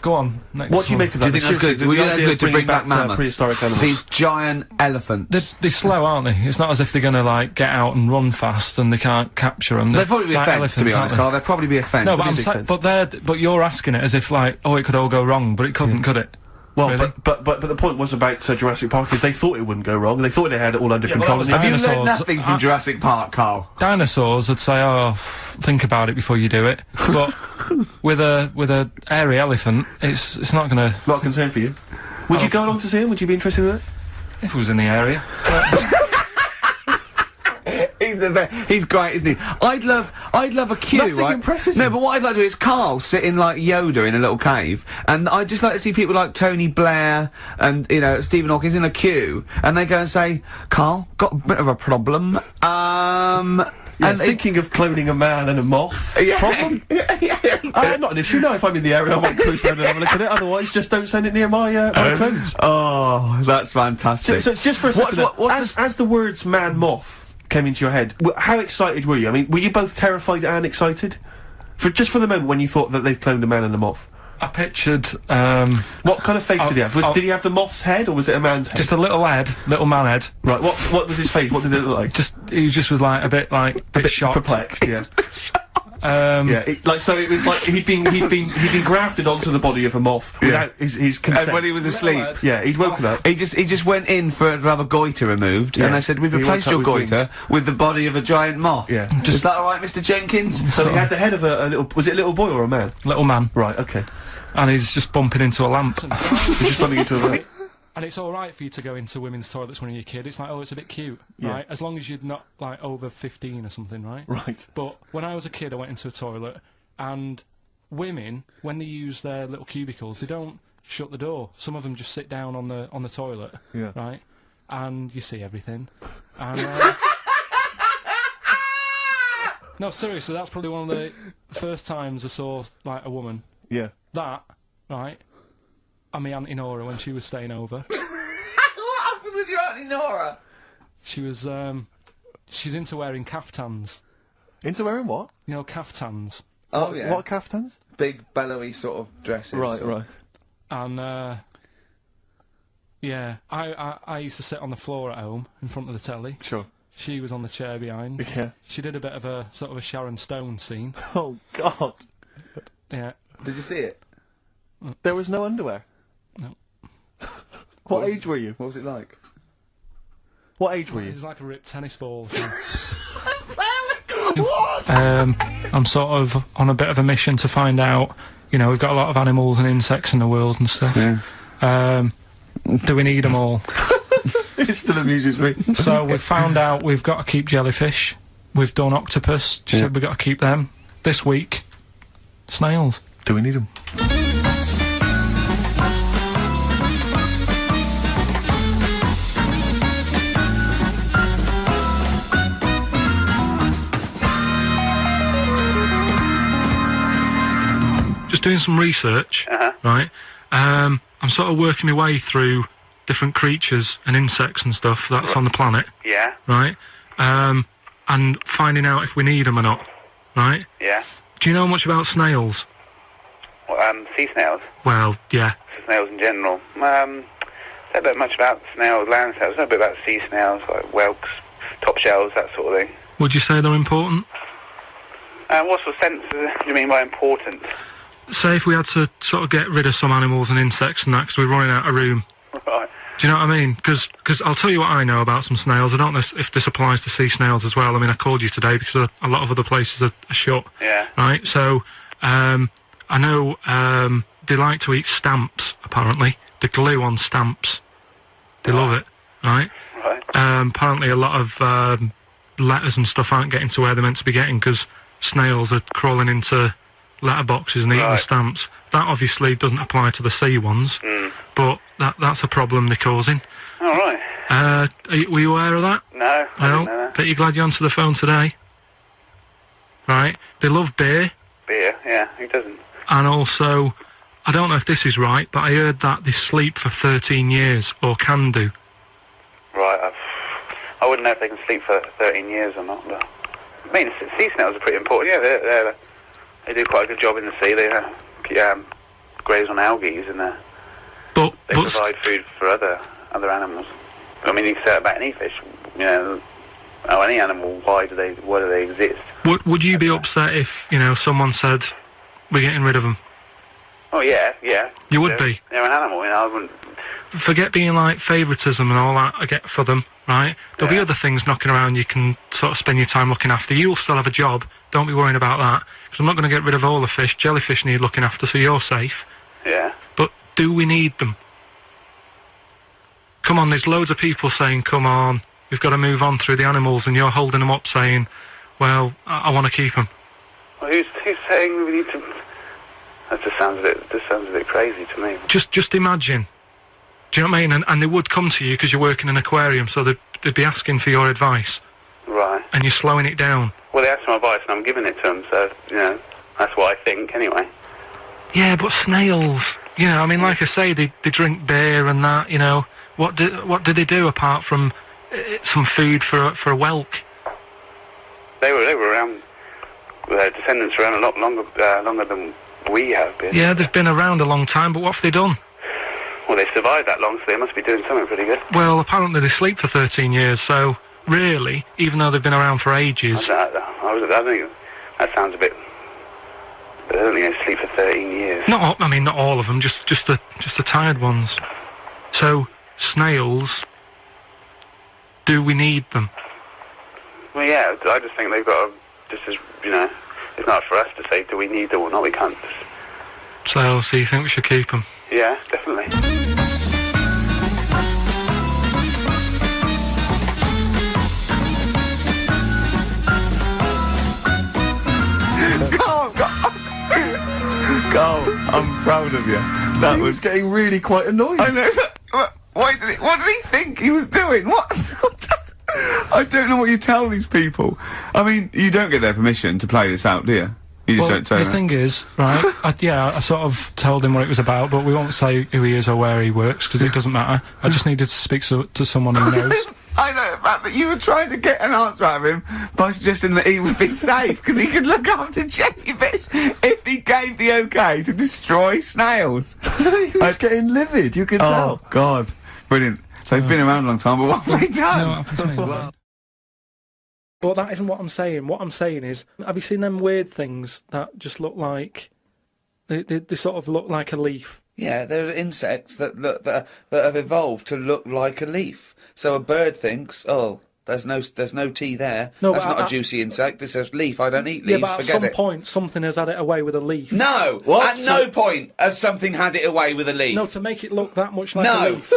go on. Next what do you make of that? Do you think that's good? Would you think that's good to bring back mammoths? Prehistoric animals? These giant elephants. They're slow, aren't they? It's not as if they're going to, like, get out and run fast and they can't capture them. They'd probably be a fence, to be honest, Karl. They'd probably be a fence. No, but you're asking it as if, like, oh, it could all go wrong, but it couldn't, could it? Well, really? but the point was about Jurassic Park is they thought it wouldn't go wrong. They thought they had it all under control. Have you learned nothing from Jurassic Park, Karl? Dinosaurs would say, "Oh, think about it before you do it." But with a hairy elephant, it's not going to. Not a concern for you. Would you go along to see him? Would you be interested in that? If it was in the area. He's great, isn't he? I'd love a queue, Nothing right? impresses No, him. but what I'd like to do is Karl sitting like Yoda in a little cave, and I'd just like to see people like Tony Blair and, you know, Stephen Hawkins in a queue, and they go and say, "Karl, got a bit of a problem." And thinking of cloning a man and a moth. Problem? Not an issue. No, if I'm in the area, I might cruise around and have a look at it. Otherwise, just don't send it near my clothes. Oh, that's fantastic. So it's just for a second. As the words "man moth" came into your head, how excited were you? I mean, were you both terrified and excited? Just for the moment when you thought that they'd cloned a man and a moth? I pictured, what kind of face did he have? Did he have the moth's head, or was it a man's head? Just a little man head. Right, what was his face? What did it look like? He just was like, a bit shocked. Perplexed, yeah. So it was like he'd been grafted onto the body of a moth without his consent. And when he was asleep, he'd woken up. he just went in to have a goiter removed, and they said, "We've replaced your goiter with the body of a giant moth." Yeah. Is that all right, Mr. Jenkins? So he had the head of a little. Was it a little boy or a man? Little man. Right. Okay. And he's just bumping into a lamp. He's just bumping into a lamp. And it's alright for you to go into women's toilets when you're a kid. It's like, oh, it's a bit cute, right? As long as you're not, like, over 15 or something, right? Right. But when I was a kid, I went into a toilet, and women, when they use their little cubicles, they don't shut the door. Some of them just sit down on the toilet, right? And you see everything. And, no, seriously, that's probably one of the first times I saw, like, a woman. Yeah. That, right? And my Auntie Nora when she was staying over. What happened with your Auntie Nora? She was, she's into wearing caftans. Into wearing what? You know, caftans. Oh, yeah. What caftans? Big, bellowy sort of dresses. Right. And, yeah, I used to sit on the floor at home in front of the telly. Sure. She was on the chair behind. Yeah. She did a bit of a, sort of a Sharon Stone scene. Oh, God. Yeah. Did you see it? There was no underwear? No. What age were you? What was it like? What age were you? It was like a ripped tennis ball. What? I'm sort of on a bit of a mission to find out, you know, we've got a lot of animals and insects in the world and stuff. Yeah. Do we need them all? It still amuses me. So we've found out we've got to keep jellyfish. We've done octopus. She said we've got to keep them. This week, snails. Do we need them? Just doing some research, right? I'm sort of working my way through different creatures and insects and stuff that's on the planet. Yeah. Right? And finding out if we need them or not. Right? Yeah. Do you know much about snails? Well, sea snails. Well, yeah. Snails in general. Don't know much about snails, land snails. Know a bit about sea snails, like whelks, top shells, that sort of thing. Would you say they're important? What sort of sense do you mean by important? Say if we had to sort of get rid of some animals and insects and that because we're running out of room. Right. Do you know what I mean? Because I'll tell you what I know about some snails. I don't know if this applies to sea snails as well. I mean, I called you today because a lot of other places are shut. Yeah. Right? So, I know they like to eat stamps, apparently. The glue on stamps. They love it, right? Right. Apparently a lot of letters and stuff aren't getting to where they're meant to be getting because snails are crawling into letterboxes and eating the stamps. That obviously doesn't apply to the sea ones, but that's a problem they're causing. All right. Were you aware of that? No, I didn't know that. But you're glad you answered the phone today. Right? They love beer. Beer, yeah, who doesn't? And also, I don't know if this is right, but I heard that they sleep for 13 years, or can do. Right, I wouldn't know if they can sleep for 13 years or not, but... I mean, sea snails are pretty important, yeah, they do quite a good job in the sea. They graze on algae and they provide food for other animals. I mean, you can say that about any fish, you know, any animal. Why do they exist? Would you be upset if, you know, someone said we're getting rid of them? Oh yeah. You would be. They're an animal, you know. I wouldn't. Forget being like favouritism and all that I get for them, right? There'll be other things knocking around you can sort of spend your time looking after. You'll still have a job. Don't be worrying about that. Because I'm not going to get rid of all the fish. Jellyfish need looking after, so you're safe. Yeah. But do we need them? Come on, there's loads of people saying, come on, we've got to move on through the animals, and you're holding them up saying, well, I want to keep them. Well, who's saying we need to... That just sounds a bit crazy to me. Just imagine. Do you know what I mean? And they would come to you because you're working in an aquarium, so they'd be asking for your advice. Right. And you're slowing it down. Well, they asked for my advice and I'm giving it to them, so, you know, that's what I think, anyway. Yeah, but snails, you know, I mean, like I say, they drink beer and that, you know. What do they do apart from some food for a whelk? They were around, their descendants were around a lot longer than we have been. Yeah, they've been around a long time, but what have they done? Well, they survived that long, so they must be doing something pretty good. Well, apparently they sleep for 13 years, so really, even though they've been around for ages... I think that sounds a bit But they don't go to sleep for 13 years. Not all of them, just the tired ones. So, snails, do we need them? Well, yeah, I just think they've got to, just as, you know, it's not for us to say, do we need them or not, we can't. So you think we should keep them? Yeah, definitely. Carl, I'm proud of you. That He was getting really quite annoyed. I know. What did he think he was doing? What? I don't know what you tell these people. I mean, you don't get their permission to play this out, do you? You just don't tell the them. thing is, right, I sort of told him what it was about, but we won't say who he is or where he works, because it doesn't matter. I just needed to speak to someone who knows. I know the fact that you were trying to get an answer out of him by suggesting that he would be safe, because he could look after jellyfish if he gave the okay to destroy snails. He was getting livid, you can tell. Oh, God. Brilliant. So he's been around a long time, but what have we done? No, what happens to me? But that isn't what I'm saying. What I'm saying is, have you seen them weird things that just look like... They sort of look like a leaf? Yeah, they're insects that have evolved to look like a leaf. So a bird thinks, oh, there's no tea there. No, that's but not a juicy insect. It's a leaf. I don't eat leaves. Yeah, but at some point, something has had it away with a leaf. No! What? At no point has something had it away with a leaf. No, to make it look that much like a leaf.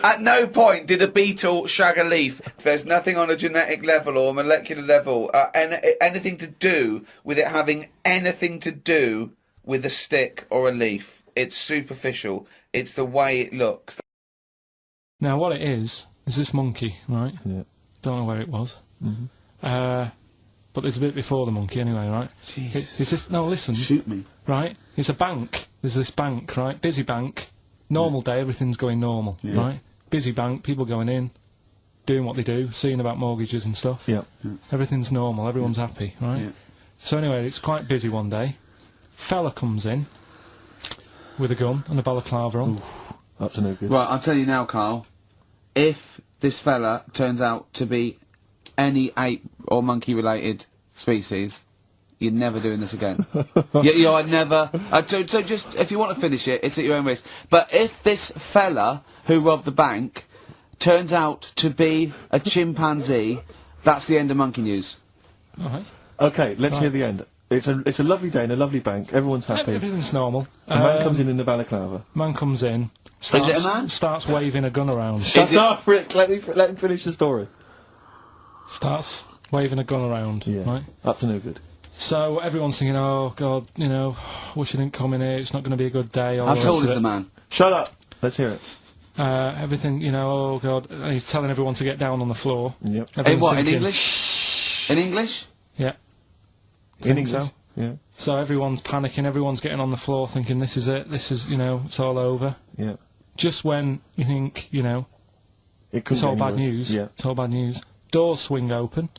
At no point did a beetle shag a leaf. There's nothing on a genetic level or molecular level, anything to do with it having anything to do with a stick or a leaf. It's superficial. It's the way it looks. Now, what it is this monkey, right? Yeah. Don't know where it was. Mm-hmm. But there's a bit before the monkey anyway, right? Jeez. No, listen. Shoot me. Right? It's a bank. There's this bank, right? Busy bank. Normal day, everything's going normal, right? Busy bank, people going in, doing what they do, seeing about mortgages and stuff. Yeah. Everything's normal, everyone's happy, right? Yeah. So anyway, it's quite busy one day. Fella comes in with a gun and a balaclava on. Up to no good. Right, I'll tell you now, Carl. If this fella turns out to be any ape or monkey-related species, you're never doing this again. I'd never... so just, if you want to finish it, it's at your own risk. But if this fella who robbed the bank turns out to be a chimpanzee, that's the end of Monkey News. All right. Okay, let's hear the end. It's a lovely day in a lovely bank. Everyone's happy. Everything's normal. A man comes in the balaclava. Man comes in. Is it a man? Starts waving a gun around. Shut up, Rick. Let him finish the story. Starts waving a gun around. Yeah. Right. Up to no good. So everyone's thinking, oh God, you know, wish you didn't come in here. It's not going to be a good day. How tall is the man? Shut up. Let's hear it. Everything, you know, oh God, and he's telling everyone to get down on the floor. Yep. In what? Thinking, In English? In English? Yeah. In English. So. Yeah. So everyone's panicking. Everyone's getting on the floor, thinking, this is it. This is, you know, it's all over. Yeah. Just when you think, you know, It's all bad news. Yeah. It's all bad news. Doors swing open.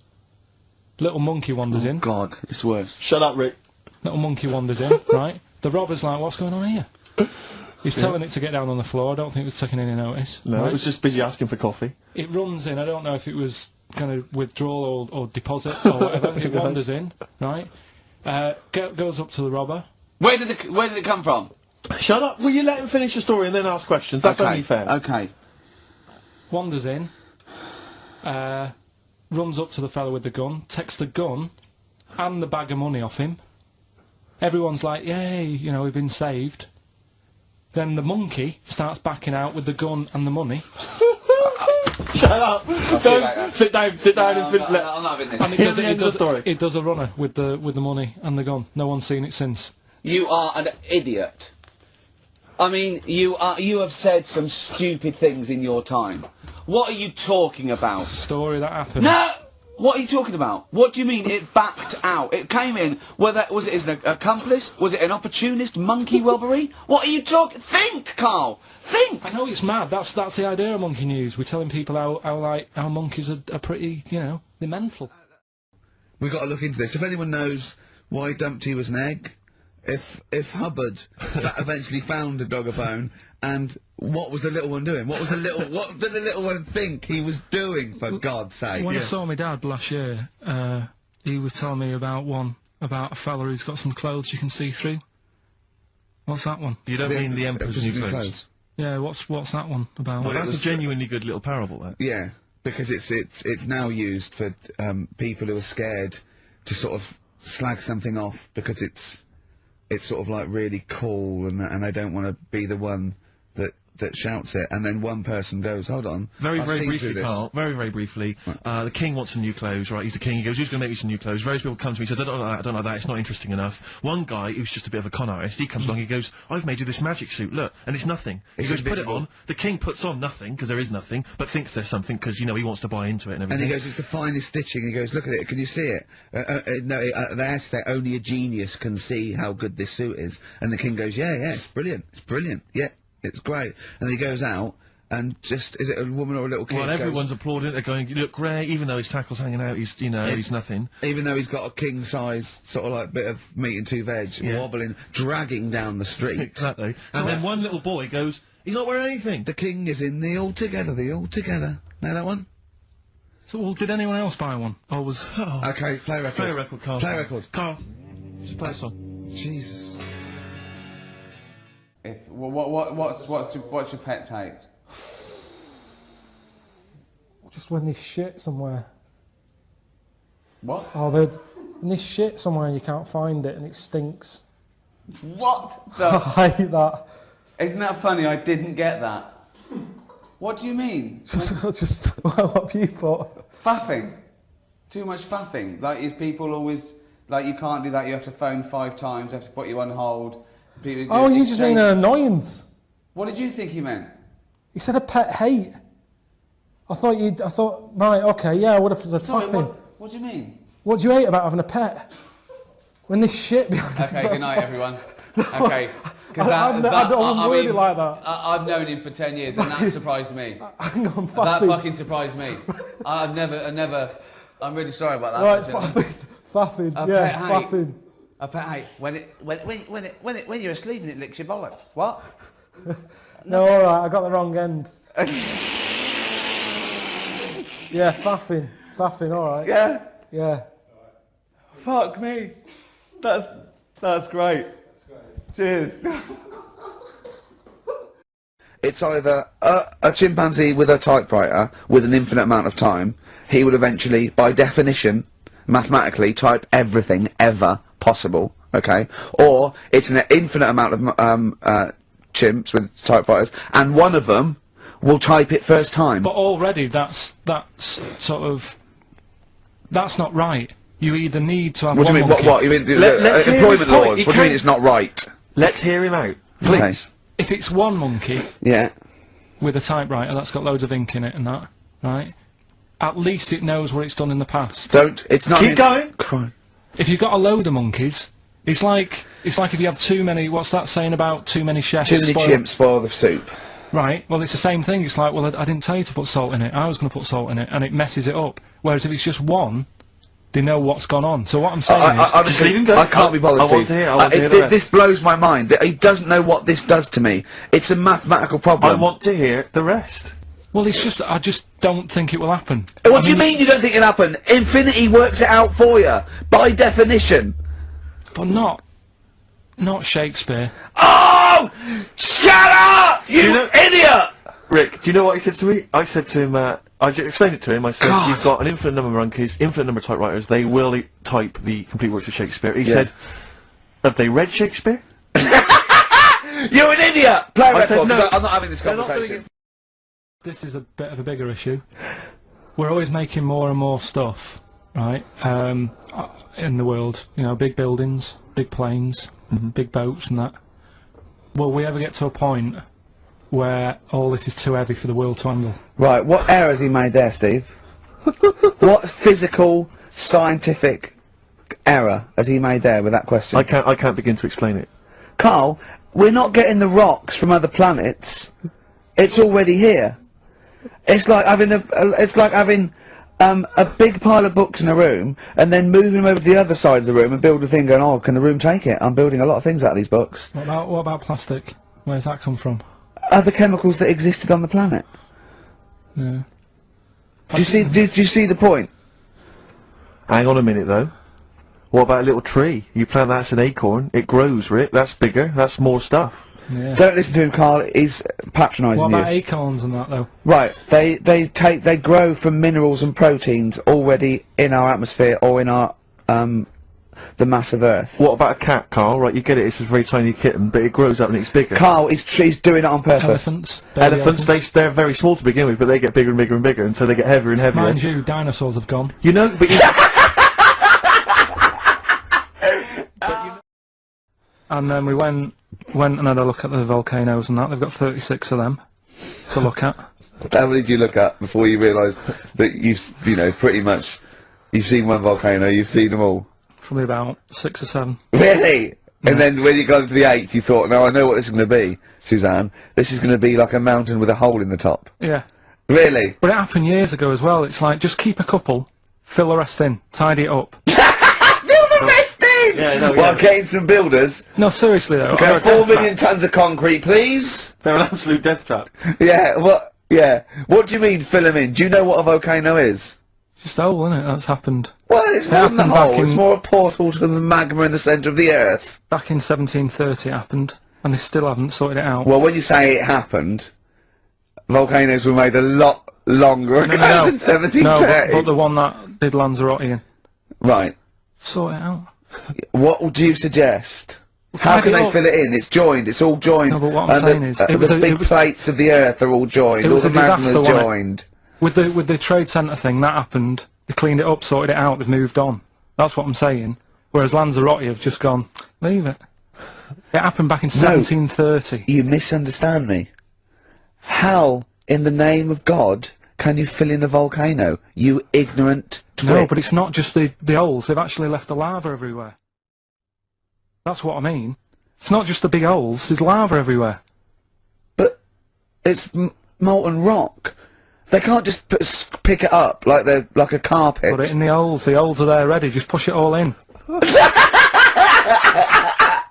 Little monkey wanders in. God, it's worse. Shut up, Rick. Little monkey wanders in, right? The robber's like, what's going on here? He's telling it to get down on the floor. I don't think it was taking any notice. No, right? it was just busy asking for coffee. It runs in. I don't know if it was kind of withdrawal or deposit or whatever. It wanders in, right? Goes up to the robber. Where did it come from? Shut up. Will you let him finish the story and then ask questions? That's only fair. Okay. Wanders in. Runs up to the fella with the gun. Takes the gun and the bag of money off him. Everyone's like, yay, you know, we've been saved. Then the monkey starts backing out with the gun and the money. Shut up. Sit down and I'm not having this. And Here's the end of the story. It does a runner with the money and the gun. No one's seen it since. You are an idiot. I mean, you have said some stupid things in your time. What are you talking about? It's a story that happened. No! What are you talking about? What do you mean it backed out? It came in, was it an accomplice? Was it an opportunist monkey robbery? What are you talking? Think, Carl! Think! I know it's mad. That's the idea of Monkey News. We're telling people how monkeys are pretty, you know, they're mental. We've got to look into this. If anyone knows why Dumpty was an egg, if Hubbard eventually found a dog a bone, and what was the little one doing? What did the little one think he was doing, for God's sake? When I saw my dad last year, he was telling me about one about a fella who's got some clothes you can see through? What's that one? You don't mean the Emperor's New Clothes? Yeah, what's that one about? Well, that's a genuinely good little parable, that. Yeah, because it's now used for people who are scared to sort of slag something off because it's sort of like really cool and they don't want to be the one that shouts it, and then one person goes, hold on, very briefly, Karl, very briefly, the king wants some new clothes, right, he's the king, he goes, who's going to make me some new clothes? Various people come to me, he says, I don't like that, it's not interesting enough. One guy, who's just a bit of a con artist, he comes along, he goes, I've made you this magic suit, look, and it's nothing. He goes, put it on, the king puts on nothing, because there is nothing, but thinks there's something, because, you know, he wants to buy into it and everything. And he goes, it's the finest stitching, he goes, look at it, can you see it? No, they have to say, only a genius can see how good this suit is. And the king goes, yeah, it's brilliant, yeah. It's great. And he goes out, and just, is it a woman or a little kid? Well, everyone's applauding it, they're going, you look great, even though his tackle's hanging out, he's, you know, he's nothing. Even though he's got a king-size, sort of like, bit of meat and two veg, wobbling, dragging down the street. Exactly. And then one little boy goes, he's not wearing anything. The king is in the Altogether. Know that one? So, well, did anyone else buy one? Or was... Oh. Okay, play record. Play a record, Karl. Play a record. Karl, just play a song. Jesus. What's your pet hate? Just when there's shit somewhere. What? Oh, when there's shit somewhere and you can't find it and it stinks. What? I hate that. Isn't that funny? I didn't get that. What do you mean? Just what have you thought? Faffing. Too much faffing. Like, is people always... Like, you can't do that, you have to phone 5 times, you have to put you on hold. Oh, you just mean an annoyance. What did you think he meant? He said a pet hate. I thought, right, okay, yeah, I would have said faffing. What do you mean? What do you hate about having a pet? When there's shit behind it. Okay, good night, everyone. Okay. I wouldn't word it like that. I've known him for 10 years, and that surprised me. Hang on, faffing. That fucking surprised me. I'm really sorry about that. Right, faffing, faffing. A pet hate. When you're asleep and it licks your bollocks. What? No, alright, I got the wrong end. Yeah, faffing, alright. Yeah? Yeah. Fuck me. That's great. Cheers. It's either a chimpanzee with a typewriter with an infinite amount of time. He would eventually, by definition, mathematically, type everything ever possible. Okay, or it's an infinite amount of chimps with typewriters, and one of them will type it first time. But already, that's sort of that's not right. You either need to have. What do you mean? What? You mean employment laws? What do you mean it's not right? Let's hear him out, please. Okay. If it's one monkey, yeah, with a typewriter that's got loads of ink in it and that, right? At least it knows what it's done in the past. It's not. Keep going. Crime. If you've got a load of monkeys, it's like if you have too many. What's that saying about too many chefs? Too many chimps spoil the soup. Right. Well, it's the same thing. It's like, well, I didn't tell you to put salt in it. I was going to put salt in it, and it messes it up. Whereas if it's just one, they know what's gone on. So what I'm saying is, just leave him go. I can't be bothered. I want to hear. This blows my mind. He doesn't know what this does to me. It's a mathematical problem. I want to hear the rest. Well, it's just, I just don't think it will happen. What do you mean you don't think it'll happen? Infinity works it out for you, by definition. But not Shakespeare. Oh! Shut up, you idiot! Rick, do you know what he said to me? I said to him, I explained it to him, I said, you've got an infinite number of monkeys, infinite number of typewriters, they will type the complete works of Shakespeare. He said, have they read Shakespeare? You're an idiot! Play a record, no, I'm not having this conversation. This is a bit of a bigger issue. We're always making more and more stuff, right, in the world. You know, big buildings, big planes, big boats and that. Will we ever get to a point where all this is too heavy for the world to handle? Right, what error has he made there, Steve? What physical, scientific error has he made there with that question? I can't begin to explain it. Karl, we're not getting the rocks from other planets. It's already here. It's like having a big pile of books in a room and then moving them over to the other side of the room and build a thing going, oh, can the room take it? I'm building a lot of things out of these books. What about plastic? Where's that come from? Other chemicals that existed on the planet. Yeah. Do you see the point? Hang on a minute, though. What about a little tree? You plant that's an acorn, it grows, Rick. That's bigger, that's more stuff. Yeah. Don't listen to him, Karl. He's patronising What you. about acorns and that, though? Right, they grow from minerals and proteins already in our atmosphere or in our, the mass of Earth. What about a cat, Karl? Right, you get it, it's a very tiny kitten, but it grows up and it's bigger. Karl, he's doing it on purpose. Elephants. They're very small to begin with, but they get bigger and bigger and bigger, and so they get heavier and heavier. Mind you, dinosaurs have gone. You know, but you And then we went and had a look at the volcanoes and that. They've got 36 of them to look at. How many did you look at before you realised that pretty much, you've seen one volcano, you've seen them all? Probably about 6 or 7. Really? Yeah. And then when you got to the 8th, you thought, no, I know what this is going to be, Suzanne. This is going to be like a mountain with a hole in the top. Yeah. Really? But it happened years ago as well. It's like, just keep a couple, fill the rest in, tidy it up. Yeah, no, Well, getting some builders. No, seriously though. Okay, 4 million tons of concrete, please. they're an absolute death trap. Yeah, what? Yeah. What do you mean, fill them in? Do you know what a volcano is? Just hole, isn't it? That's happened. Well, it's more than the happened back hole. It's in- more a portal to the magma in the centre of the Earth. Back in 1730 it happened, and they still haven't sorted it out. Well, when you say it happened, volcanoes were made a lot longer ago No, than 1730. but the one that did Lanzarote in. Right. Sort it out. What would you suggest? How tidy can they up. fill it in? It's joined. It's all joined. No, but what I'm saying is, it was the a- big it was- plates of the Earth are all joined. It All was the a disaster, magma's wasn't it? joined. With the trade centre thing, that happened. They cleaned it up, sorted it out, they've moved on. That's what I'm saying. Whereas Lanzarote have just gone, leave it. It happened back in 1730. You misunderstand me. How, in the name of God, can you fill in a volcano? You ignorant twit. No, but it's not just the holes. They've actually left the lava everywhere. That's what I mean. It's not just the big holes. There's lava everywhere. But it's molten rock. They can't just pick it up like they're like a carpet. Put it in the holes. The holes are there ready. Just push it all in.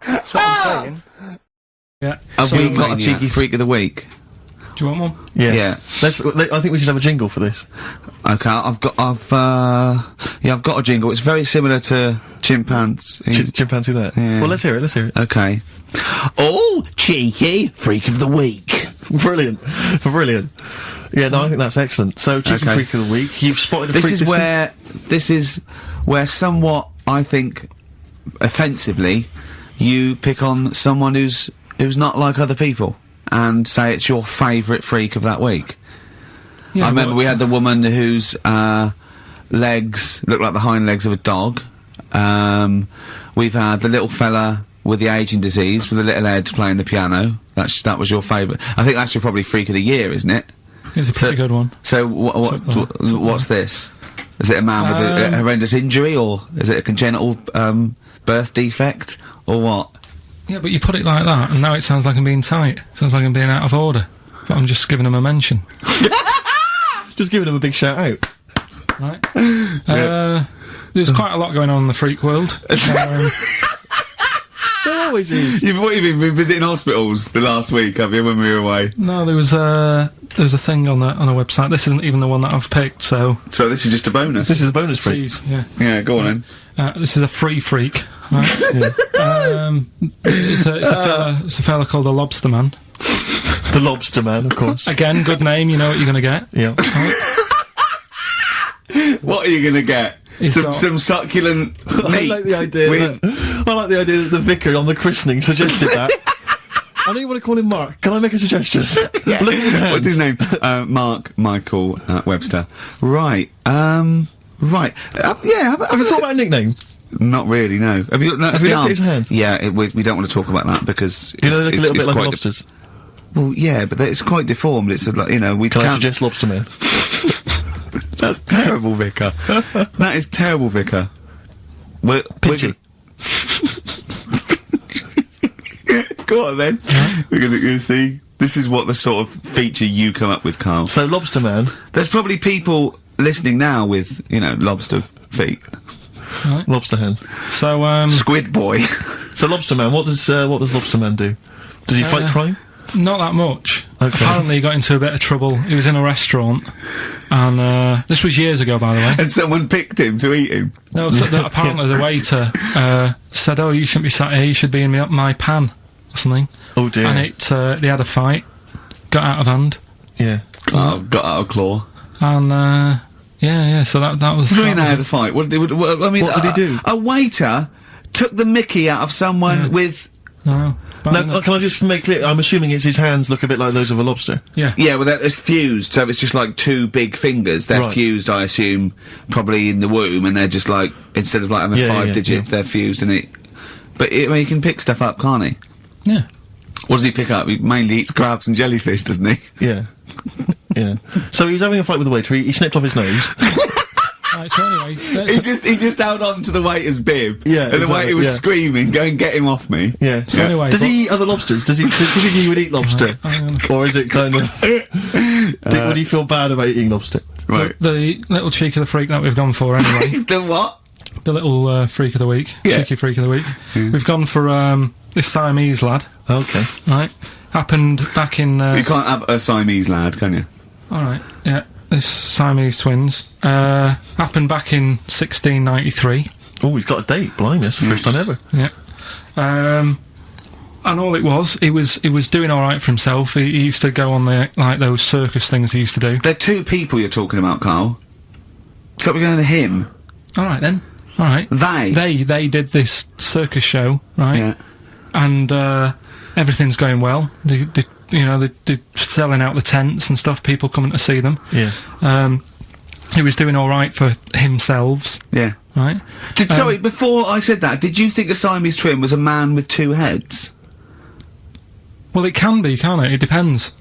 That's what I'm saying. Yeah. Have So- we got a cheeky freak of the week? Do you want one? Yeah. I think we should have a jingle for this. Okay, I've got a jingle. It's very similar to chimpanzee. Chimpanzee that. Yeah. Well, let's hear it. Okay. Oh, cheeky freak of the week. Brilliant. Yeah, no, I think that's excellent. So, cheeky Okay. freak of the week. You've spotted a This freak is where somewhat, I think, offensively, you pick on someone who's not like other people and say it's your favourite freak of that week. Yeah, I remember we had the woman whose legs looked like the hind legs of a dog. We've had the little fella with the ageing disease with the little head playing the piano. That was your favourite. I think that's your probably freak of the year, isn't it? It's a pretty good one. So what's this? Is it a man with a horrendous injury, or is it a congenital birth defect, or what? Yeah, but you put it like that, and now it sounds like I'm being tight. Sounds like I'm being out of order. But I'm just giving him a mention. Just giving him a big shout out. Right. There's quite a lot going on in the freak world. There always is. You've been visiting hospitals the last week, have you, when we were away? No, there was a thing on a website. This isn't even the one that I've picked, so... So this is just a bonus? This is a bonus freak. Tease, yeah. Yeah, go on then. This is a free freak. Right? It's a fella called the Lobster Man. The Lobster Man, of course. Again, good name, you know what you're going to get. Yeah. What are you going to get? Some succulent meat. I like the idea that the vicar on the christening suggested that. I know you want to call him Mark. Can I make a suggestion? Yeah. Look at his hands. What's his name? Mark Michael Webster. Right. Right. Yeah. Have you thought about a nickname? Not really. No. Have you looked at his hands? Yeah. We don't want to talk about that because Do you know they look a little bit like lobsters? Well, yeah, but it's quite deformed. It's like, you know, we Can can't... I suggest Lobster Man? That's terrible, Vicar. That is terrible, Vicar. Pinchy. Go on then. We're gonna see. This is what the sort of feature you come up with, Karl. So Lobster Man. There's probably people listening now with, you know, lobster feet. Right. Lobster hands. So, Squid Boy. So Lobster Man, what does Lobster Man do? Does he fight crime? Not that much. Apparently he got into a bit of trouble. He was in a restaurant, and this was years ago, by the way. And someone picked him to eat him. No, so apparently the waiter said, "Oh, you shouldn't be sat here. You should be in my pan or something." Oh dear. And they had a fight, got out of hand. Yeah. Got out of claw. And yeah. So that was. What do you mean they had a fight? What did he do? A waiter took the mickey out of someone with. No. Now, can I just make clear? I'm assuming his hands look a bit like those of a lobster. Yeah. Yeah, well, it's fused, so it's just like two big fingers. They're fused, I assume, probably in the womb, and they're just like, instead of like having 5 digits, they're fused in it. But he can pick stuff up, can't he? Yeah. What does he pick up? He mainly eats crabs and jellyfish, doesn't he? Yeah. Yeah. So he was having a fight with the waiter, he snipped off his nose. Right, so anyway, he just held on to the waiter's bib. Yeah, and the waiter was screaming, "Go and get him off me." Yeah. So anyway, does he eat other lobsters? Do you think he would eat lobster, or is it kind of? Would he feel bad about eating lobster? Right. The little cheek of the freak that we've gone for anyway. The what? The little freak of the week. Yeah. Cheeky freak of the week. We've gone for this Siamese lad. Okay. Right. Happened back in. You can't have a Siamese lad, can you? All right. Yeah. This Siamese twins happened back in 1693. Oh, he's got a date. Blimey, that's the first time ever. Yeah. And all it was, he was doing all right for himself. He used to go on those circus things he used to do. They're two people you're talking about, Karl. So we're going to him. All right then. All right. They did this circus show, right? Yeah. And everything's going well. They're selling out the tents and stuff, people coming to see them. Yeah. He was doing all right for himself. Yeah. Right? Sorry, before I said that, did you think a Siamese twin was a man with 2 heads? Well, it can be, can't it? It depends.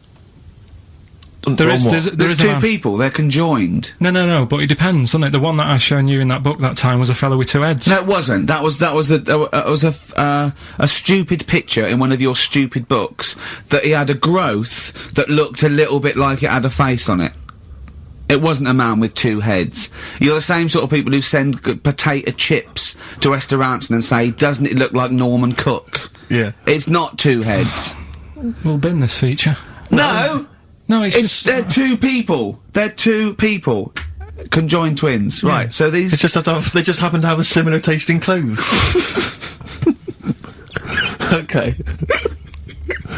There's 2 people, they're conjoined. No, but it depends, doesn't it? The one that I shown you in that book that time was a fellow with 2 heads. No, it wasn't. That was a stupid picture in one of your stupid books that he had a growth that looked a little bit like it had a face on it. It wasn't a man with 2 heads. You're the same sort of people who send potato chips to restaurants and say, "Doesn't it look like Norman Cook?" Yeah. It's not 2 heads. We'll bin this feature. No! No, they're 2 people. They're 2 people. Conjoined twins. Yeah. Right, so these... They just happen to have a similar taste in clothes. Okay.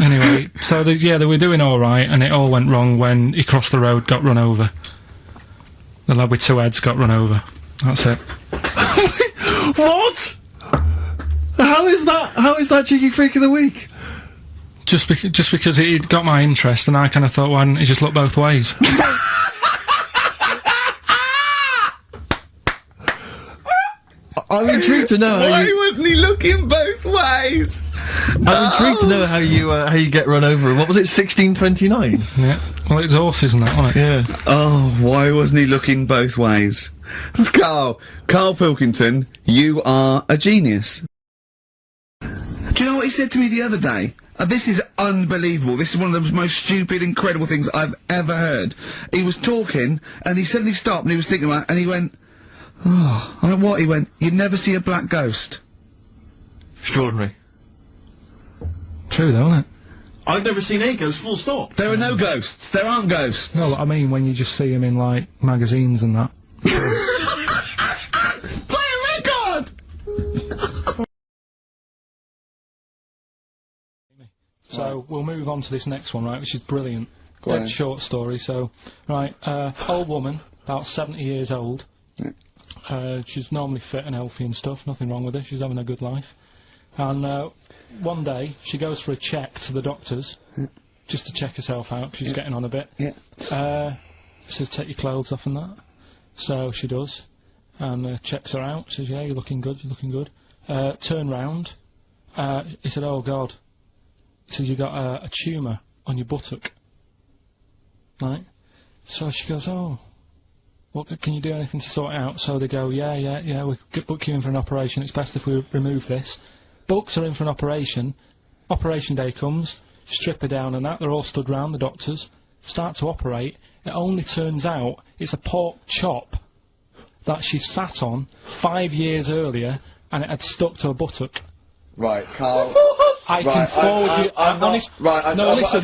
Anyway, so they were doing all right, and it all went wrong when he crossed the road, got run over. The lad with 2 heads got run over. That's it. What? How is that cheeky freak of the week? Just because it got my interest, and I kind of thought, why didn't he just look both ways? I'm intrigued to know Why wasn't he looking both ways? I'm intrigued to know how you get run over. What was it, 1629? Yeah. Well, it's horses and that, wasn't it? Yeah. Oh, why wasn't he looking both ways? Karl Pilkington, you are a genius. Do you know what he said to me the other day? This is unbelievable. This is one of the most stupid, incredible things I've ever heard. He was talking, and he suddenly stopped, and he was thinking about it, and he went, "Oh," I went, "What?" He went, "You'd never see a black ghost." Extraordinary. True, though, isn't it? I've never seen a ghost, full stop. There are no ghosts. There aren't ghosts. No, but I mean when you just see them in, like, magazines and that. Play a record! So, we'll move on to this next one, right, which is brilliant. Go on. Dead short story, so... Right, old woman, about 70 years old. Yeah. She's normally fit and healthy and stuff, nothing wrong with her, she's having a good life. And, one day, she goes for a check to the doctors, just to check herself out, 'cause she's getting on a bit. Yeah. Says, take your clothes off and that. So, she does. And, checks her out, says, yeah, you're looking good, you're looking good. Turn round. He said, oh, God. He said, you got a tumour on your buttock. Right? So she goes, oh, what, can you do anything to sort it out? So they go, yeah, we could book you in for an operation, it's best if we remove this. Books are in for an operation. Operation day comes, strip her down and that, they're all stood round, the doctors, start to operate. It only turns out it's a pork chop that she sat on 5 years earlier, and it had stuck to her buttock. Right, Karl. I can forward you. I'm not. Honest. Right. No, listen.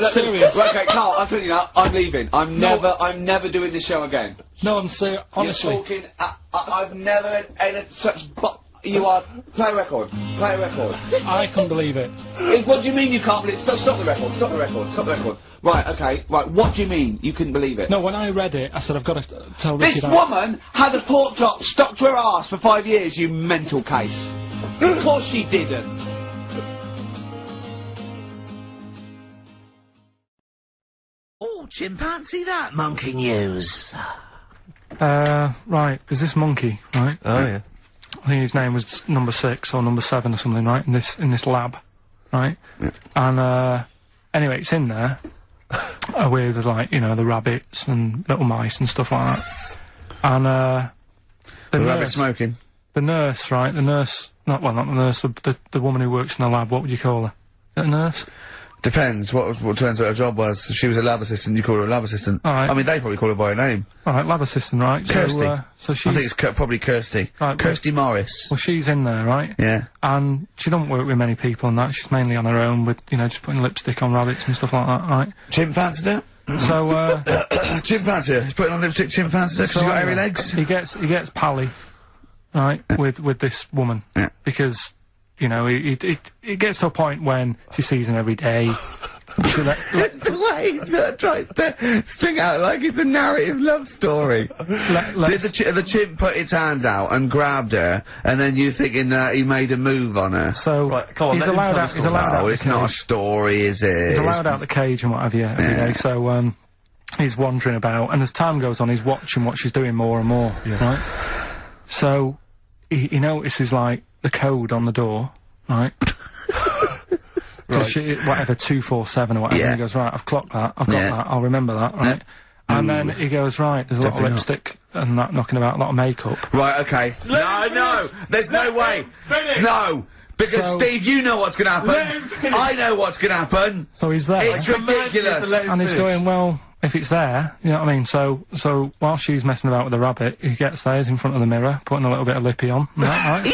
Serious. Right, okay, Karl. I'm telling you now. I'm leaving. I'm never doing this show again. No, I'm serious. Honestly. You're talking. I've never had such. You are. Play a record. Play a record. I can't believe it. What do you mean you can't believe it? Stop the record. Stop the record. Stop the record. Right, okay. Right, what do you mean you couldn't believe it? No, when I read it, I said I've got to tell Ricky This woman had a pork chop stuck to her arse for 5 years, you mental case. Of course she didn't. Oh, chimpanzee that monkey news. Right, there's this monkey, right? Oh, yeah. I think his name was number 6 or number 7 or something, right? In this lab, right? Yeah. And, anyway, it's in there, with, like, you know, the rabbits and little mice and stuff like that. And, The rabbit smoking. The nurse, right? Not the nurse, the woman who works in the lab, what would you call her? Is that a nurse? Depends. What depends what her job was. If she was a lab assistant, you call her a lab assistant. All right. I mean, they probably call her by her name. Alright, lab assistant, right? Kirsty. So she's... I think it's probably Kirsty. Right, Kirsty Morris. Well, she's in there, right? Yeah. And she don't work with many people and that. She's mainly on her own with, you know, just putting lipstick on rabbits and stuff like that, right? Chimpanzee her? So, chimpanzee her. He's putting on lipstick chimpanzee her because she's got hairy legs. He gets pally, right, with this woman. Yeah. Because, you know, it gets to a point when she sees him every day. The way he tries to string out like it's a narrative love story. Did the chimp put its hand out and grabbed her, and then you thinking that he made a move on her? So, right, come on, he's allowed out. He's allowed out. Oh, it's not a story, is it? He's allowed out the cage and what have you every day. So, he's wandering about, and as time goes on, he's watching what she's doing more and more. Yeah. Right. So, he notices like the code on the door, right? Right. Whatever, 247 or whatever, and he goes, right, I've clocked that, I've got that, I'll remember that, right? And then he goes, right, there's a lot of lipstick and that knocking about, a lot of makeup. Right, okay. No, there's no way. No! Because, Steve, you know what's gonna happen. I know what's gonna happen. So he's there. It's ridiculous. And he's going, well, if it's there, you know what I mean? So while she's messing about with the rabbit, he gets there, he's in front of the mirror, putting a little bit of lippy on. Right?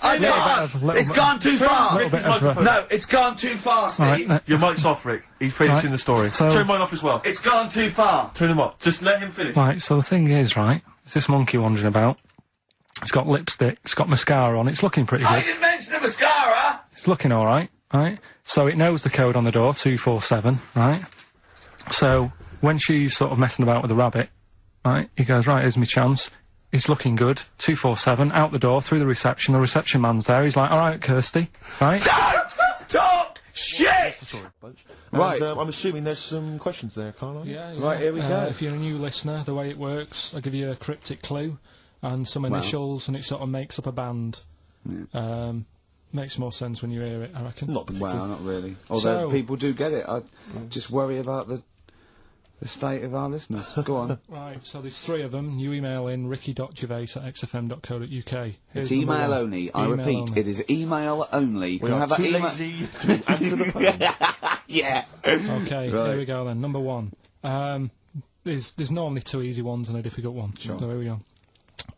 I know! It's gone too far! No, it's gone too far, Steve! Right, your mic's off, Rick. He's finishing the story. So turn mine off as well. It's gone too far! Turn him off. Just let him finish. Right, so the thing is, right, it's this monkey wandering about. It's got lipstick, it's got mascara on, it's looking pretty good. I didn't mention the mascara! It's looking alright, right? So it knows the code on the door, 247, right? So, when she's sort of messing about with the rabbit, right, he goes, right, here's my chance. He's looking good. 247, out the door, through the reception man's there. He's like, alright, Kirsty, right? Don't talk shit! Right. I'm assuming there's some questions there, Karl. Yeah. Right, here we go. If you're a new listener, the way it works, I'll give you a cryptic clue and some initials, and it sort of makes up a band. Yeah. Makes more sense when you hear it, I reckon. Not particularly. Well, not really. Although people do get it. I just worry about the state of our listeners. Go on. Right, so there's 3 of them. You email in ricky.gervais@xfm.co.uk. It's email only. I repeat, it is email only. We are too lazy to answer the phone. Yeah. Okay, here we go then. Number 1. There's normally 2 easy ones and a difficult one. Sure. So here we go.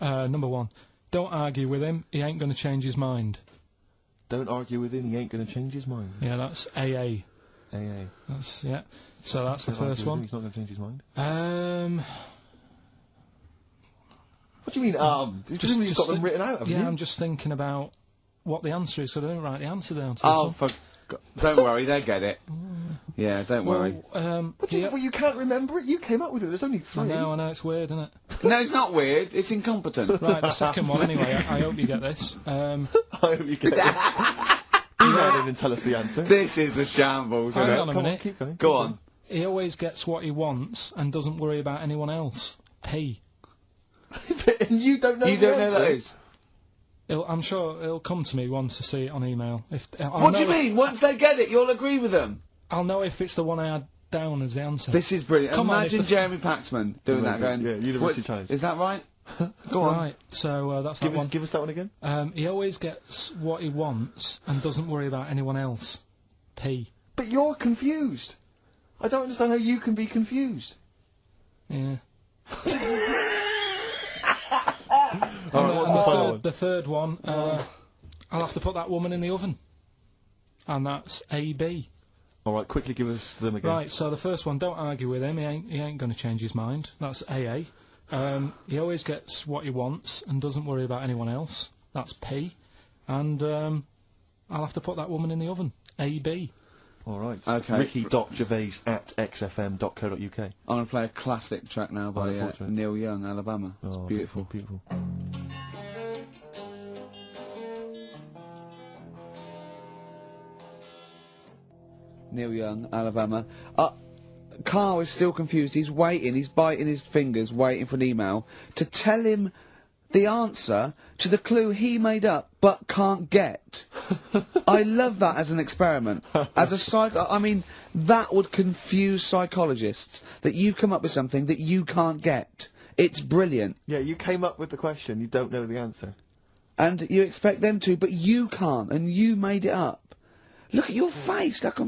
Number 1. Don't argue with him. He ain't going to change his mind. Don't argue with him. He ain't going to change his mind. Yeah, that's AA. AA. That's, yeah. So that's the first one. He's not going to change his mind. What do you mean, You've got them written out, haven't you? Yeah, I'm just thinking about what the answer is, so they don't write the answer down. Oh, don't worry, they get it. Yeah, don't worry. What do you, well, you can't remember it? You came up with it. There's only 3. I know, it's weird, isn't it? No, it's not weird. It's incompetent. Right, the second one, anyway. I hope you get this. I hope you get this. Email in and tell us the answer. This is a shambles, isn't it? Hang on a minute. Keep going. Go on. He always gets what he wants and doesn't worry about anyone else. P. And you don't know. You don't know that is. I'm sure it'll come to me once I see it on email. What do you mean? Once they get it, you'll agree with them? I'll know if it's the one I had down as the answer. This is brilliant. Come Imagine on, Jeremy Paxman doing that, going... Yeah, University Times. Is that right? Go on. Right, so that's that one. Give us that one again. He always gets what he wants and doesn't worry about anyone else. P. But you're confused. I don't understand how you can be confused. Yeah. Alright, what's the final one? The third one, I'll have to put that woman in the oven. And that's AB. All right, quickly give us them again. Right, so the first one, don't argue with him. He ain't going to change his mind. That's AA. He always gets what he wants and doesn't worry about anyone else. That's P. And I'll have to put that woman in the oven. AB. All right. Okay. Ricky.gervais@xfm.co.uk. I'm going to play a classic track now by Neil Young, Alabama. It's beautiful. Beautiful. Neil Young, Alabama. Karl is still confused. He's waiting. He's biting his fingers, waiting for an email to tell him the answer to the clue he made up but can't get. I love that as an experiment. As a I mean, that would confuse psychologists, that you come up with something that you can't get. It's brilliant. Yeah, you came up with the question, you don't know the answer. And you expect them to, but you can't, and you made it up. Look at your face, like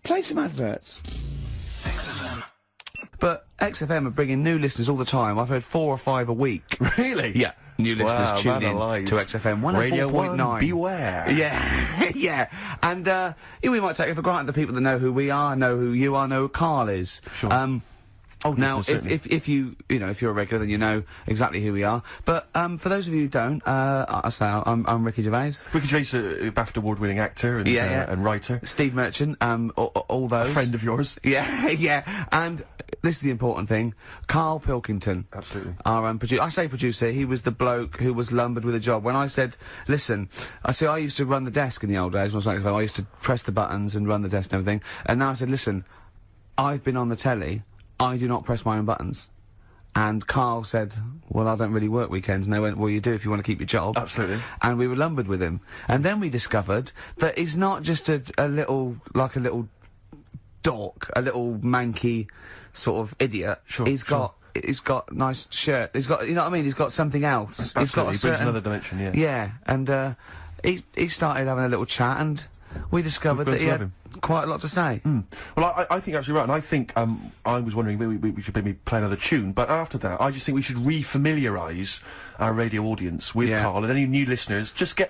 play some adverts. But XFM are bringing new listeners all the time. I've heard 4 or 5 a week. Really? Yeah. New listeners tune in to XFM 104.9. Radio 1, beware. Yeah, yeah. And, we might take it for granted the people that know who we are, know who you are, know who Karl is. Sure. Now, if you're a regular, then you know exactly who we are. But for those of you who don't, I'm Ricky Gervais. Ricky Gervais, a BAFTA award-winning actor and writer. Steve Merchant, all those. A friend of yours. Yeah, yeah. And this is the important thing. Karl Pilkington. Absolutely. Our producer. I say producer. He was the bloke who was lumbered with a job. When I said, listen, I used to run the desk in the old days. When I was like, I used to press the buttons and run the desk and everything. And now I said, listen, I've been on the telly. I do not press my own buttons. And Karl said, well, I don't really work weekends. And they went, well, you do if you want to keep your job. Absolutely. And we were lumbered with him. And then we discovered that he's not just a little dork, a little manky sort of idiot. Sure, he's got nice shirt. He's got, you know what I mean? He's got something else. Absolutely. He's got He brings another dimension, yeah. Yeah. And, he started having a little chat and we discovered that he had quite a lot to say. Well, I think you're absolutely right, and I think, I was wondering maybe we should maybe play another tune, but after that, I just think we should re-familiarise our radio audience with Karl, and any new listeners, just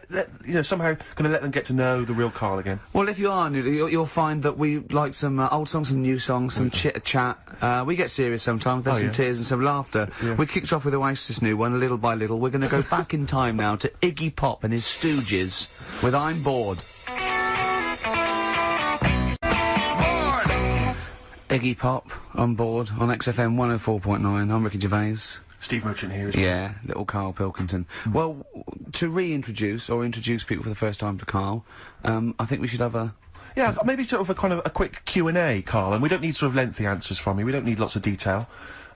somehow gonna let them get to know the real Karl again. Well, if you are new, you'll find that we like some old songs, some new songs, some chit-chat. We get serious sometimes, there's some tears and some laughter. Yeah. We kicked off with Oasis' new one, Little by Little. We're gonna go back in time now to Iggy Pop and his Stooges with I'm Bored. Iggy Pop on board on XFM 104.9. I'm Ricky Gervais. Steve Merchant here as well. Yeah, little Karl Pilkington. Well, to reintroduce or introduce people for the first time to Karl, I think we should have a... Yeah, maybe sort of a quick Q&A, Karl, and we don't need sort of lengthy answers from you. We don't need lots of detail.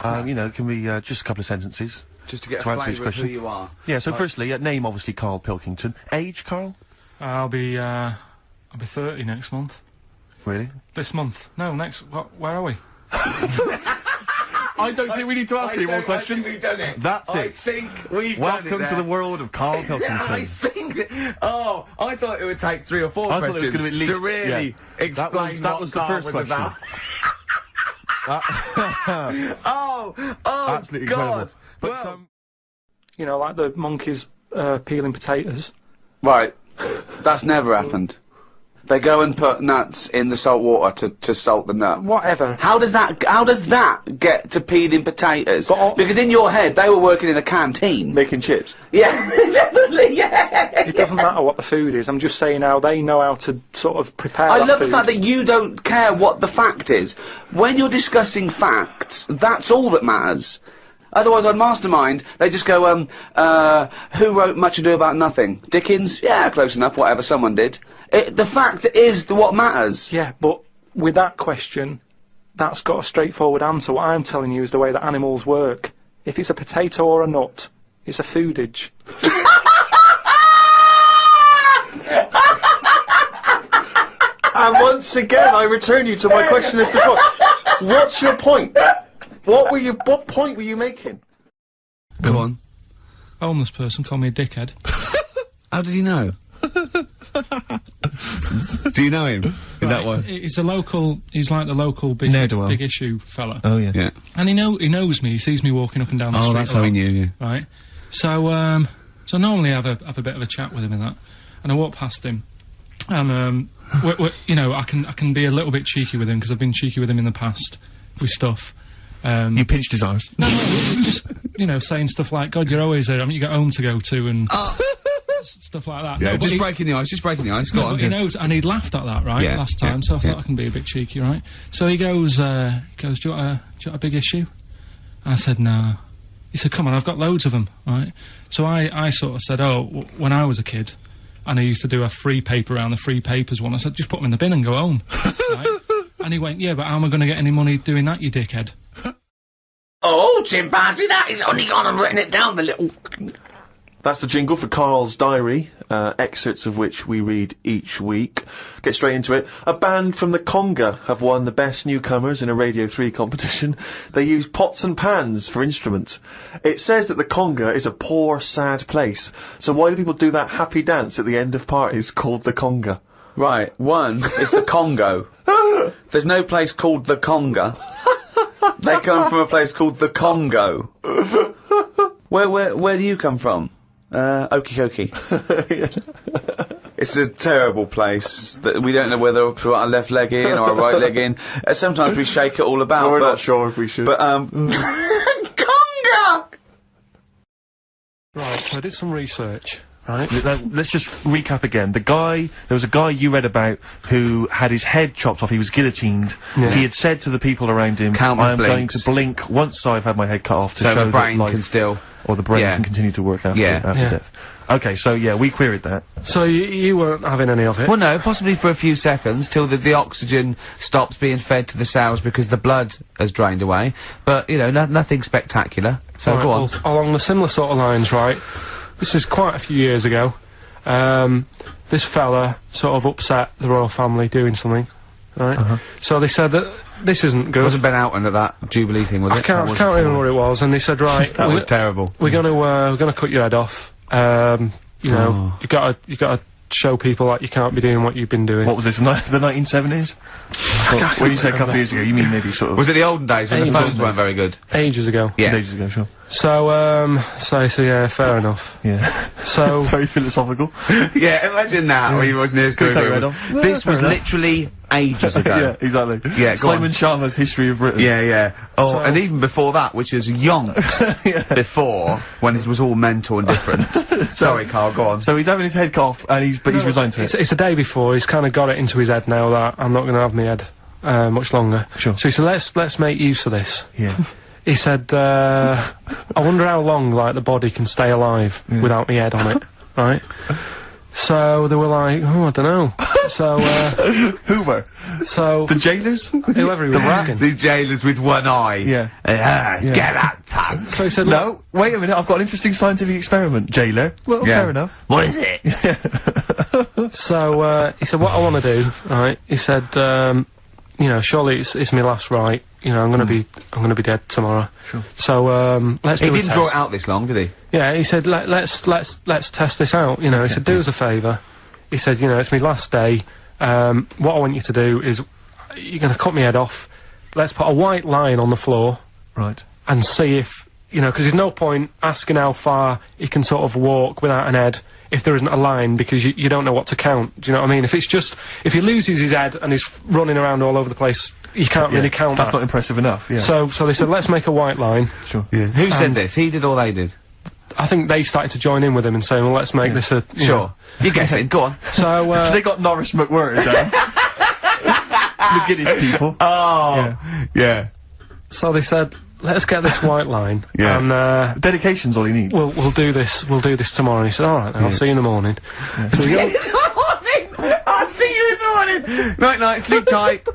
It can be just a couple of sentences. Just to get a flavour of who you are. Yeah, so firstly, name obviously Karl Pilkington. Age, Karl? I'll be 30 next month. Really? This month? No, next. Where are we? I don't think we need to ask any more questions. We've done it. That's it. I think we've Welcome done it to the world of Karl Pilkington. Yeah, I think that, I thought it would take 3 or 4 questions thought it was going to be at least, to really explain that was the first question. Absolutely God. Incredible. But like the monkeys peeling potatoes. Right. That's never happened. They go and put nuts in the salt water to salt the nut. Whatever. How does that get to peeling potatoes? Because in your head, they were working in a canteen. Making chips. Yeah, definitely, yeah. It doesn't matter what the food is, I'm just saying how they know how to sort of prepare I that love food. the fact that you don't care what the fact is. When you're discussing facts, that's all that matters. Otherwise, on Mastermind, they just go, who wrote Much Ado About Nothing? Dickens? Yeah, close enough, whatever, someone did. The fact is what matters. Yeah, but with that question, that's got a straightforward answer. What I'm telling you is the way that animals work. If it's a potato or a nut, it's a foodage. And once again, I return you to my question as before. What's your point? What point were you making? Go on. A homeless person called me a dickhead. How did he know? Do you know him? Is that why? He's like the local big issue fella. Oh yeah. Yeah. And he knows me. He sees me walking up and down the street. Oh, that's how he knew you. Right. So normally I have a bit of a chat with him and that. and I walked past him, and you know, I can be a little bit cheeky with him because I've been cheeky with him in the past with stuff. You pinched his arms? No, just, you know, saying stuff like, God, you're always there, I mean, you got home to go to, and stuff like that. Yeah, no, just breaking the ice, go on. But he knows, and he'd laughed at that, right, last time, so I thought I can be a bit cheeky, right? So he goes, do you want a big issue? I said, no. He said, come on, I've got loads of them, right? So I sort of said, when I was a kid, and I used to do a free paper around the free papers one, I said, just put them in the bin and go home, right? And he went, yeah, but how am I going to get any money doing that, you dickhead? Oh, chimpanzee, that is only gone and written it down, the little... That's the jingle for Karl's diary, excerpts of which we read each week. Get straight into it. A band from the Conga have won the Best Newcomers in a Radio 3 competition. They use pots and pans for instruments. It says that the Conga is a poor, sad place. So why do people do that happy dance at the end of parties called the Conga? Right, one is the Congo. There's no place called the Conga. They come from a place called the Congo. Where do you come from? Okie dokie. It's a terrible place that we don't know whether to put our left leg in or our right leg in. Sometimes we shake it all about. We're not sure if we should. But Conga! Right, so I did some research. Right. Let's just recap again. There was a guy you read about who had his head chopped off. He was guillotined. Yeah. He had said to the people around him, I am going to blink once I've had my head cut off to show the brain that life can still... Or the brain can continue to work after death. Okay, so yeah, we queried that. So you weren't having any of it? Well, no, possibly for a few seconds, till the oxygen stops being fed to the cells because the blood has drained away. But, you know, nothing spectacular. So right, go on. Well, along the similar sort of lines, right, this is quite a few years ago. This fella sort of upset the royal family doing something, right? So they said that this isn't good. It wasn't Ben Alton at that Jubilee thing, was it? I can't remember what it was, and they said, right, that was terrible. We're gonna cut your head off. You know, you gotta show people that you can't be doing what you've been doing. What was this, the 1970s? When you say a couple of years ago, you mean maybe sort of... Was it the olden days when the phones weren't very good? Ages ago. Yeah. Ages ago, sure. So yeah, fair enough. Yeah. So... Very philosophical. Yeah, imagine that, when he was near school. This was literally ages ago. Yeah, exactly. Yeah, Simon Sharma's History of Britain. Yeah, yeah. Oh, and even before that, which is yonks before, when it was all mental and different. Sorry, Karl, go on. So he's having his head cut off, and he's resigned to it. It's the day before, he's kind of got it into his head now that I'm not going to have my head much longer. Sure. So he said, let's make use of this. Yeah. He said, I wonder how long, like, the body can stay alive without my head on it, right? So they were like, I don't know. So, Hoover. So... The jailers? Whoever he was asking. These jailers with one eye. Yeah. Get that punk. So he said, no, wait a minute, I've got an interesting scientific experiment, jailer. Well, fair enough. What is it? So, he said, what I want to do, right, he said, you know, surely it's my last right. You know, I'm gonna be dead tomorrow. Sure. So, let's do a test. He didn't draw it out this long, did he? Yeah, he said, let's test this out, you know. He said, do us a favour. He said, you know, it's my last day. What I want you to do is, you're gonna cut my head off. Let's put a white line on the floor. Right. And see if, you know, because there's no point asking how far he can sort of walk without an head if there isn't a line, because you don't know what to count. Do you know what I mean? If he loses his head and he's running around all over the place, you can't really count That's that. not impressive enough, yeah. So they said, let's make a white line. Sure. Yeah. Who said this? He did or they did? I think they started to join in with him and saying, well, let's make this a... Sure. You're guessing, go on. So, they got Norris McWhirter down. The Guinness people. Oh. Yeah. So they said, let's get this white line. Yeah. And, dedication's all he needs. We'll do this tomorrow. And he said, alright, I'll see you in the morning. Yeah. See you in the morning! I'll see you in the morning! Night, sleep tight.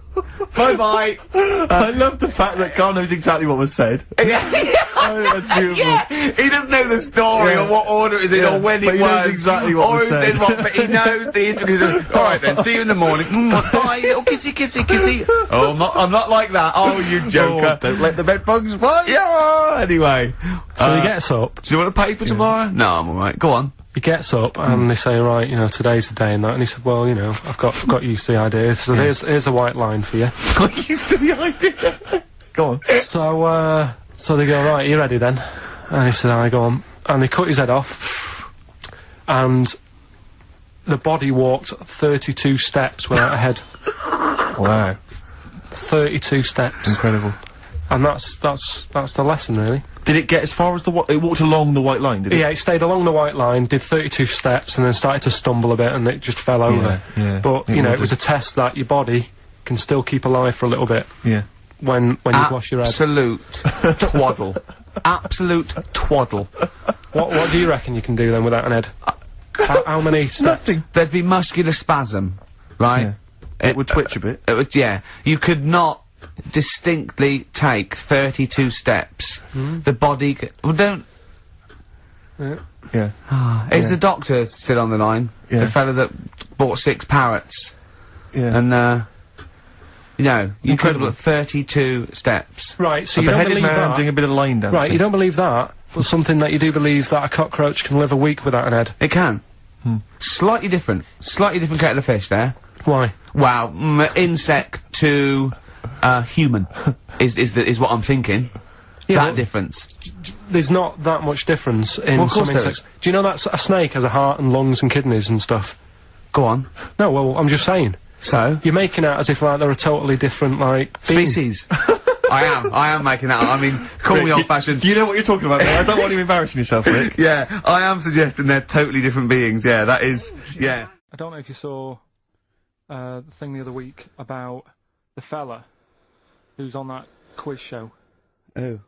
Bye-bye. I love the fact that Karl knows exactly what was said. Oh, that's beautiful. Yeah. He doesn't know the story or what order it is in or when it was. He knows exactly what was said. But he knows the intricacies. Alright then, see you in the morning. Bye, little kissy, kissy, kissy. Oh, I'm not like that. Oh, you joker. Don't let the bed bugs bite. Yeah, anyway. So he gets up. Do you want a paper tomorrow? No, I'm alright. Go on. He gets up and they say, right, you know, today's the day and that, and he said, well, you know, I've got used to the idea, so here's a white line for you. Got used to the idea. Go on. So they go, right, you ready then? And he said, I go on. And they cut his head off, and the body walked 32 steps without a head. Wow. 32 steps. Incredible. And that's the lesson, really. Did it get as far as it walked along the white line, did it? Yeah, it stayed along the white line, did 32 steps, and then started to stumble a bit, and it just fell over. Yeah, but, you know, it was a test that your body can still keep alive for a little bit. Yeah. When you've lost your head. Absolute twaddle. Absolute twaddle. What do you reckon you can do then without an head? How many steps? Nothing. There'd be muscular spasm, right? Yeah. It would twitch a bit. It would, yeah. You could not distinctly take 32 steps. The body well, don't... Yeah. Is the doctor still on the line? Yeah. The fella that bought 6 parrots. Yeah. And, you know, you could Incredible. have got 32 steps. Right, so A you don't beheaded believe man that. doing a bit of line dancing. Right, you don't believe that, but something that you do believe that a cockroach can live a week without an head. It can. Slightly different kettle of fish there. Why? Wow, insect to human is what I'm thinking. Yeah, that but difference. there's not that much difference in Well, of some course there insects. Do you know that a snake has a heart and lungs and kidneys and stuff? Go on. No, well, I'm just saying. So? You're making out as if, like, they're a totally different, like, being. Species. I am making that up. I mean, call me old-fashioned. Do you know what you're talking about there? I don't want you embarrassing yourself, Rick. Yeah, I am suggesting they're totally different beings. Yeah, that is, yeah. I don't know if you saw the thing the other week about the fella who's on that quiz show. Oh.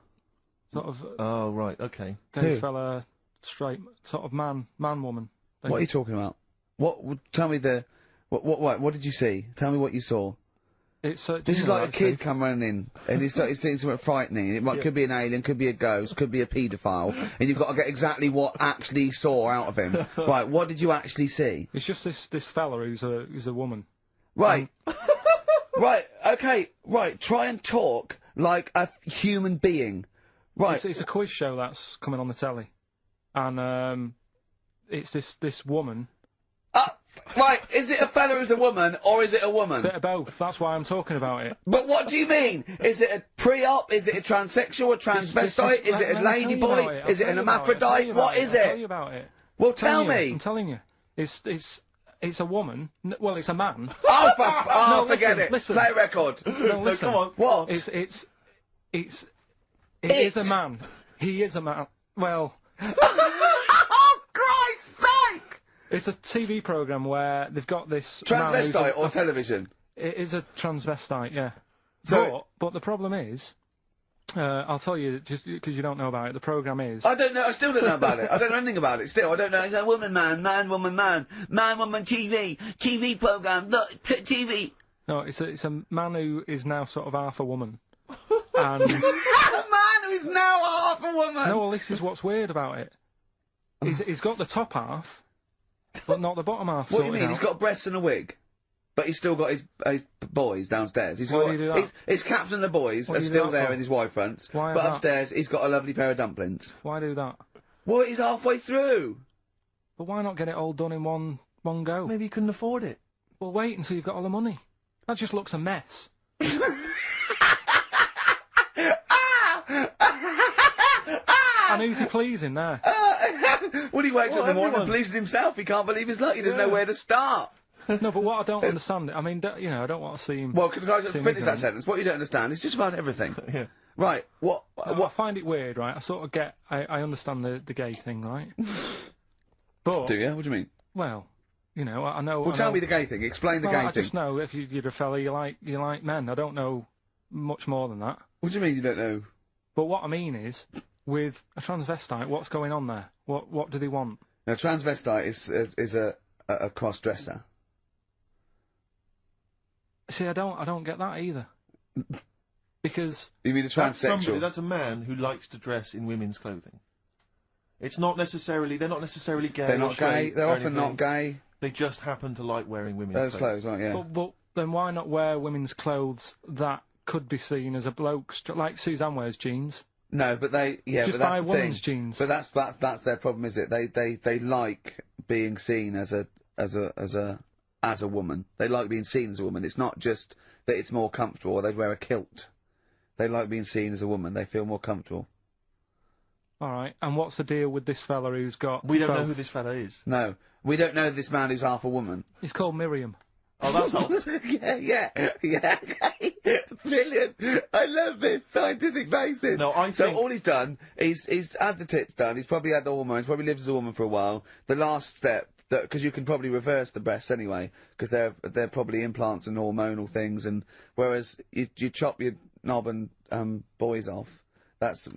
Sort of Oh, right, okay. gay Who? fella, straight, sort of man, woman. What are you talking about? Tell me what did you see? Tell me what you saw. It's This is like a kid come running in, and he's seeing something frightening. It could be an alien, could be a ghost, could be a paedophile, and you've got to get exactly what actually saw out of him. Right, what did you actually see? It's just this fella who's a woman. Right. Right, okay, right, try and talk like a human being. Right. It's a quiz show that's coming on the telly. And, it's this woman. Right, is it a fella who's a woman, or is it a woman? Bit of both, that's why I'm talking about it. But what do you mean? Is it a pre-op? Is it a transsexual, a transvestite? Is it a ladyboy? Is it an hermaphrodite? What is I'll tell it? you about it. Well, tell me. I'm telling you. It's a woman. Well, it's a man. Oh, No, forget listen, it. listen. Play a record. No, listen. come on. What? It is a man. He is a man. Well, Oh, Christ's sake! it's a TV programme where they've got this man who's Transvestite or television? It is a transvestite, yeah. So- But the problem is, I'll tell you, just because you don't know about it, the programme is... I don't know, I still don't know about it. I don't know anything about it still. I don't know. It's a woman, man, woman, TV programme, look, TV. No, it's a man who is now sort of half a woman. And... A man who is now half a woman! No, well, this is what's weird about it. He's got the top half, but not the bottom half. What do you mean? sorted He's out. got breasts and a wig? But he's still got his boys downstairs. He's Why got, do you do that? his caps and the boys What are do you do still that there for? in his Y fronts. Why But that? upstairs, he's got a lovely pair of dumplings. Why do that? Well, he's halfway through. But why not get it all done in one go? Maybe he couldn't afford it. Well, wait until you've got all the money. That just looks a mess. And who's he pleasing there? When he wakes up in the morning and everyone. pleases himself, he can't believe his luck. He doesn't know where to start. No, but what I don't understand, I mean, you know, I don't want to seem... Well, can I just seem finish that ignorant. sentence? What you don't understand is just about everything. Yeah. Right, what... I find it weird, right? I sort of get... I understand the gay thing, right? But... Do you? What do you mean? Well, you know, I know... Well, I tell know, me the gay thing. Explain the well, gay I thing. just know if you're a fella, you like men. I don't know much more than that. What do you mean you don't know? But what I mean is, with a transvestite, what's going on there? What do they want? Now, transvestite is a cross-dresser. See, I don't get that either. Because You mean a transsexual? That's a man who likes to dress in women's clothing. It's not necessarily, they're not necessarily gay. They're or not gay. straight They're or often anything. not gay. They just happen to like wearing women's Those clothes, aren't yeah. but then why not wear women's clothes that could be seen as a bloke's, like Suzanne wears jeans? No, but they Just but that's buy the women's thing. jeans. But that's their problem, is it? They like being seen as a woman. They like being seen as a woman. It's not just that it's more comfortable, or they'd wear a kilt. They like being seen as a woman. They feel more comfortable. All right, and what's the deal with this fella who's got... We don't know both? who this fella is. No. We don't know this man who's half a woman. He's called Miriam. Oh, that's helps. yeah. Brilliant. I love this scientific basis. No, I so think- all he's done, he's had the tits done, he's probably had the hormones, probably lived as a woman for a while. The last step, because you can probably reverse the breasts anyway, because they're probably implants and hormonal things, and whereas you chop your knob and boys off, that's,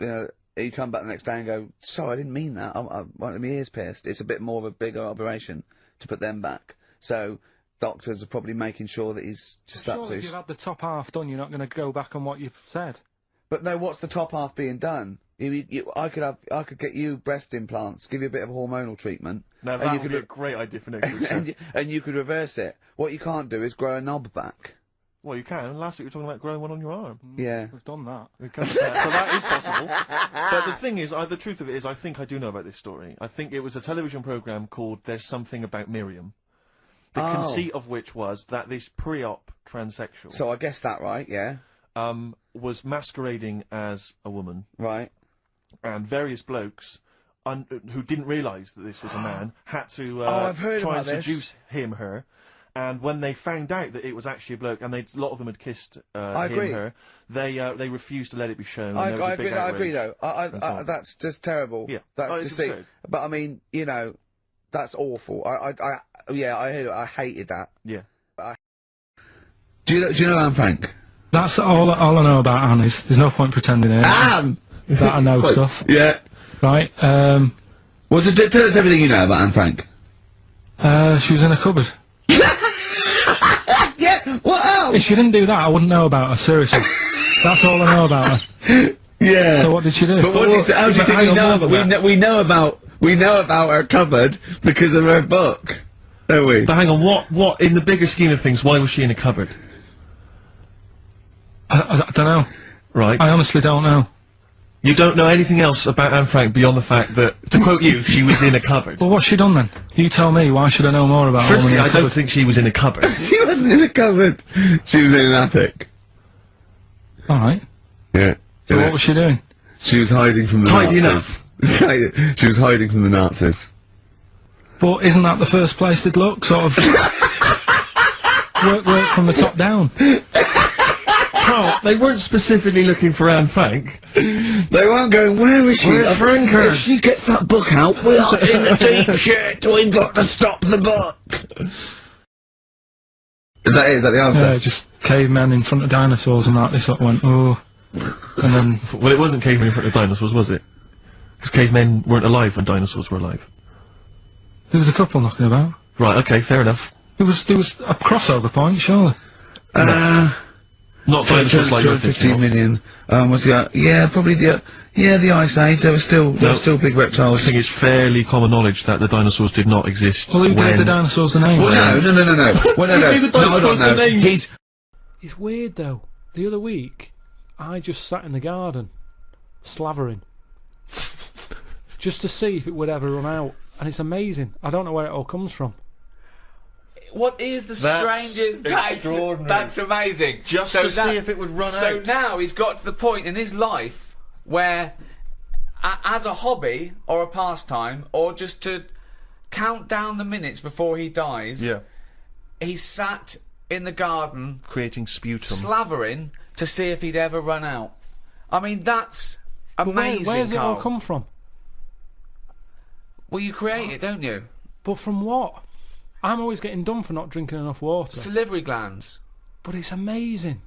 you come back the next day and go, sorry, I didn't mean that, I wanted my ears pierced. It's a bit more of a bigger operation to put them back. So doctors are probably making sure that he's just up Surely to... if you've had the top half done, you're not going to go back on what you've said. But no, what's the top half being done? I could get you breast implants, give you a bit of hormonal treatment. Now that would be a great idea for next week. and you could reverse it. What you can't do is grow a knob back. Well, you can. Last week we were talking about growing one on your arm. Yeah. We've done that. We can do that. So that is possible. But the thing is, the truth of it is, I think I do know about this story. I think it was a television programme called There's Something About Miriam. The conceit of which was that this pre-op transsexual... So I guessed that right, yeah. Was masquerading as a woman. Right. And various blokes, who didn't realise that this was a man, had to I've heard try about and this. seduce her. And when they found out that it was actually a bloke, and a lot of them had kissed her, they refused to let it be shown. I and there was a big agree outrage. though. That's just terrible. Yeah. That's It's deceit. absurd. But I mean, that's awful. I heard it. I hated that. Yeah. Do you know Anne Frank? That's all I know about Anne is there's no point pretending here Anne! that I know stuff. Yeah. Right, Well, tell us everything you know about Anne Frank. she was in a cupboard. Yeah, what else? If she didn't do that, I wouldn't know about her, seriously. That's all I know about her. Yeah. So what did she do? But how do you think we know about we know about her cupboard because of her book, don't we? But hang on, what in the bigger scheme of things, why was she in a cupboard? I don't know. Right. I honestly don't know. You don't know anything else about Anne Frank beyond the fact that, to quote you, she was in a cupboard. Well, what's she done then? You tell me, why should I know more about her? Firstly, I don't think she was in a cupboard. She wasn't in a cupboard. She was in an attic. Alright. Yeah. So what was she doing? She was hiding from the Tidying Nazis. She was hiding from the Nazis. But isn't that the first place they'd look? Sort of... work from the top down. Carl, they weren't specifically looking for Anne Frank. They weren't going, where is she? Where's Franker? If she gets that book out, we are in the deep shit. We've got to stop the book. Is that the answer? Yeah, just cavemen in front of dinosaurs and that. They sort of went, oh. And then... Well, it wasn't cavemen in front of dinosaurs, was it? Because cavemen weren't alive when dinosaurs were alive. There was a couple knocking about. Right, okay, fair enough. There was a crossover point, surely. Not dinosaurs like 15 million. Was the probably the Ice Age. There were still big reptiles. I think it's fairly common knowledge that the dinosaurs did not exist. Well, who gave the dinosaurs the name? Well, no. Well, no. Who gave the dinosaurs the names? It's weird though. The other week, I just sat in the garden, slavering, just to see if it would ever run out, and it's amazing. I don't know where it all comes from. What is the That's strangest... extraordinary. That's amazing. Just to see if it would run out. So now he's got to the point in his life where, as a hobby or a pastime, or just to count down the minutes before he dies, he sat in the garden... creating sputum. Slavering to see if he'd ever run out. I mean, that's amazing, Where's it all Karl. come from? Well, you create it, don't you? But from what? I'm always getting done for not drinking enough water. Salivary glands. But it's amazing.